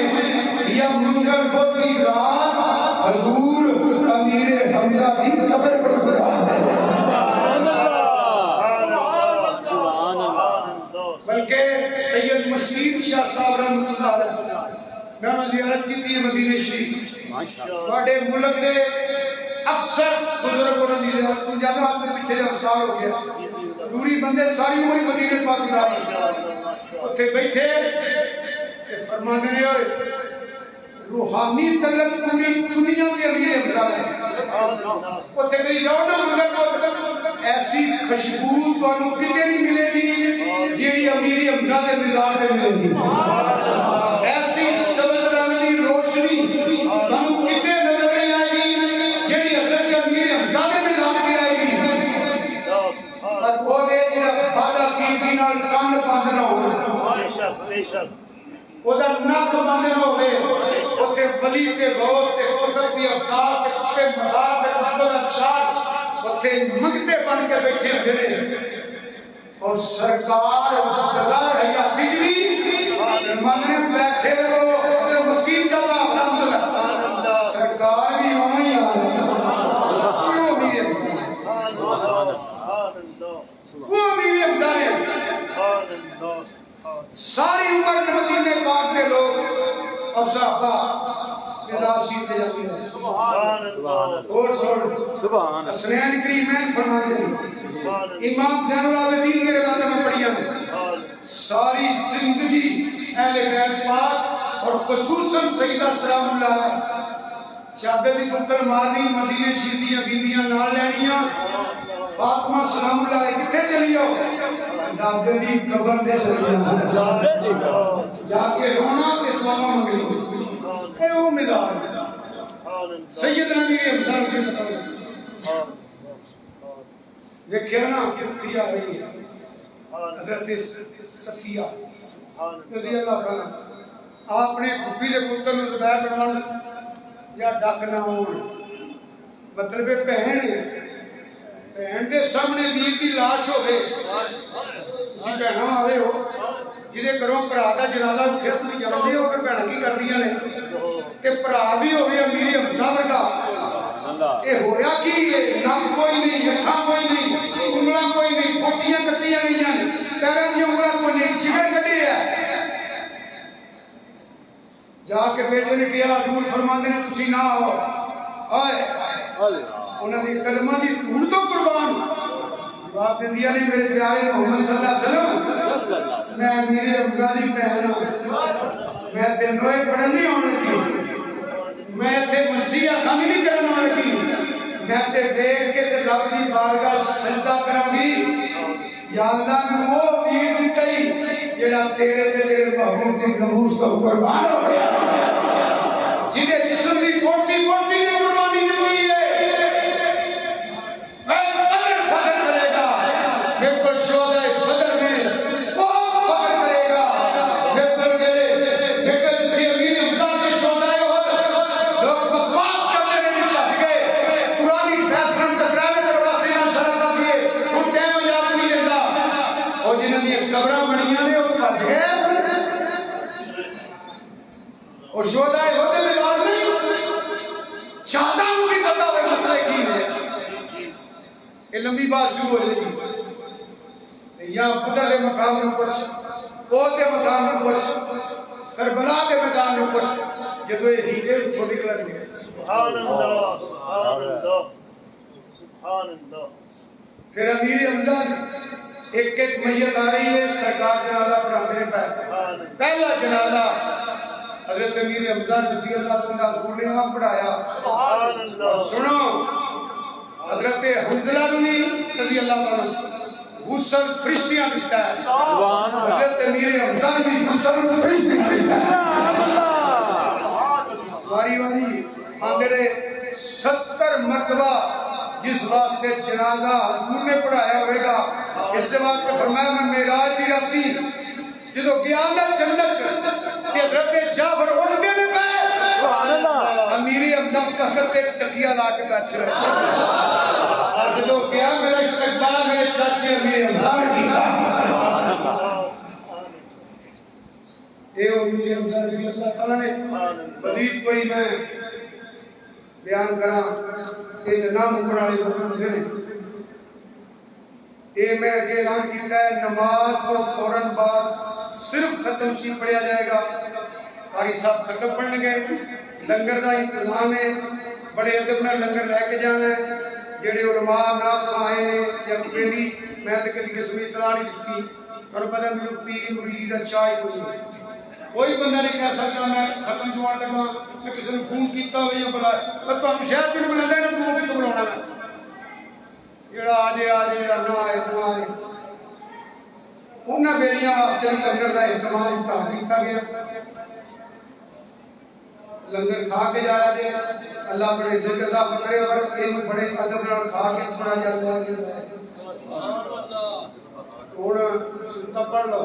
या मंगल बुध की रात हजूर अमीर हमजा की कब्र पर गुजारा है। बल्कि सैयद मस्कीन शाह साहब रहमतुल्लाह अलैह मैं उन्होंने ज़ियारत की थी मदीने शरीफ ਤੁਹਾਡੇ मुल्क ने अक्सर बुजुर्ग उन्होंने ज़ियारत की ज़्यादा आपके पीछे जब साल हो गया दूरी बंदे सारी उम्र मदीने पाक गुजारी उत्थे बैठे फरमाने ने रूहानी तलब पूरी दुनिया के अमीर हमजा है उत्थे कहीं जाओ ना मंगल को ऐसी खुशबू तुहानू किते नहीं मिलेगी जेड़ी अमीर हमजा के मिलाद में मिलेगी। ऐसी सब्ज़ रंग की रोशनी तुहानू किते नजर नहीं आएगी जेड़ी हज़रत अमीर हमजा के मिलाद में आएगी। और वो दे जेड़ा बादा कीर्ति नाल कंन बंद ना हो बेशक बेशक ओदा नक बंद ना होवे उत्थे वली ते गौस ते कुतुब दी अवतार ते कुत्ते मदार ते कुतुब अशार उत्थे मंगते बन के बैठे होंदे ने और सरकार बाजार हयाती भी मनने बैठे रहो ते मस्कीन चला अलहमदुलिल्लाह सरकार भी उम्मीद ही आ रही है वो अमीर हमजा ने सारी उम्र मदीने पाक के लोग और साहबा बेदासी पे जाते हैं और सुभान हसनैन करीमैन फरमाते हैं इमाम ज़ैनुल आबिदीन की रिवायत में पढ़ी है सारी जिंदगी अहले बैत पाक और खुसूसन सैयदा सलामुल्लाह अलैह चादर दी गुत्तल मारनी मदीने शरीफ दी बीबियां नाल लैनियां फातिमा सलामुल्लाह अलैह किथे चली जाओ दादे दी कब्र दे चली जाके रोना ते दुआ मंगनी ए ओ मिलाद सैयदना अमीर हमजा जी बताओ देखिए ना की आ रही है हजरत सफिया रज़ी अल्लाह ताला आपने फुफी दे पुत्र नु जुबैर बनवान या डक ना होण मतलब भैन सामने वीर की लाश हो गए तुम भैन आए हो जिदे घरों भरा का जनाजा उठे तुम जानते हो कि भैन की करदियां ने ते भरा भी हो गया अमीर हमजा वर्गा ये होया की नक कोई नहीं अखा कोई नहीं उंगला कोई नहीं पोटियां कट्टियां गई पैरों की उंगला कोई नहीं जिगर कटे है जाके बेटे ने कहा हजूर फरमाते ने तुसी ना आओ आए उन्होंने कदमां दी धूड़ तो कुर्बान जवाब दिंदियां ने मेरे प्यारे मोहम्मद सल्लल्लाहु अलैहि वसल्लम मैं मेरे अब्बा दी भैन मैं तेनों पढ़न नहीं आने लगी मैं ते मसीहा खानी नहीं करने लगी मैं ते देख के ते रब दी बारगाह सजदा करांगी या अल्लाह मैं वो वीर दिता ही जेड़ा तेरे ते तेरे महबूब दी नमूस तो कुर्बान हो गया जिदे जिस्म दी कोटी कोटी दी कुर्बानी दी है मैं बदर फख्र करेगा बिल्कुल शोहदा बदर में वो फख्र करेगा बिल्कुल मेरे जिक्र की अमीर हमजा के शोहदा लोग बकवास करने में नहीं भज गए कुरानी फैसला टकराने पर बस इना शरत कर दिए वो टाइम याद नहीं देता और जिन्हां दी कब्रां बणियां ने वो भज गए और शोहदा होते में याद नहीं शाहदा को भी पता है मसले की है ये लंबी बात शुरू हो जाएगी यहाँ बदर के मकाम में कुछ ओद के मकाम में कुछ करबला के मैदान में कुछ जब ये हीरे उठो निकल गए
सुभान अल्लाह सुभान अल्लाह सुभान अल्लाह
फिर अमीर हमजा एक एक मैयत आ रही है सरकार जनाजा पढ़ाते हैं पहला जनाजा हजरत अमीर हमजा रज़ी अल्लाह तआला हज़ूर ने आप पढ़ाया
सुभान अल्लाह
सुनो हजरत हंज़ला भी रज़ी अल्लाह तआला गुस्ल फरिश्तियां दिता है
सुभान अल्लाह
हजरत अमीर हमजा भी गुस्ल फरिश्तियां दिता है वारी वारी मेरे 70 मरतबा जिस वास्ते जनाजा हजूर ने पढ़ाया होगा इस वास्ते फरमाया मैं मेराज दी राती जो गया ना जन्नत ते हजरत जाफर उठदे ने पे
सुभान अल्लाह
अमीर हमजा तख्त पे तकिया ला के बैठ रहे जो गया मेरा इस्तकबाल मेरे चाचे अमीर हमजा ने किया ए अमीर हमजा रज़ी अल्लाह तआला ने मजीद कोई मैं बयान करा ये ना मुकण वाले लोग होंगे ने ये मैं अगे ऐलान किया है नमाज तो फौरन बाद सिर्फ खत्म शीर पढ़िया जाएगा कारी साहब खत्म पढ़ने गए लंगर का इंतजाम है बड़े अदब नाल लंगर लैके जाना है जेडे उलमा ना आए ने या मेरी मैं तो कभी किस्म इतला नहीं दी तुहानू पता मेरे पीरी मुरीदी का चाह कुछ कोई बंदा नहीं कह सकता मैं खत्म जोड़ लगा मैं किसी ने फोन किया हो या बुलाया तुम शहर च नहीं बुलाते ना तू कितों बुलाना जेड़ा आ जाए जेड़ा ना आए ना आए उन्होंने बेलियां वास्ते भी लंगर का इंतजाम किया गया लंगर खा के जाया जे अल्लाह बड़े इज्जत के साथ करे और इन बड़े अदब नाल खा के थोड़ा जिहा ले जाए हुण सुनता पढ़ लो।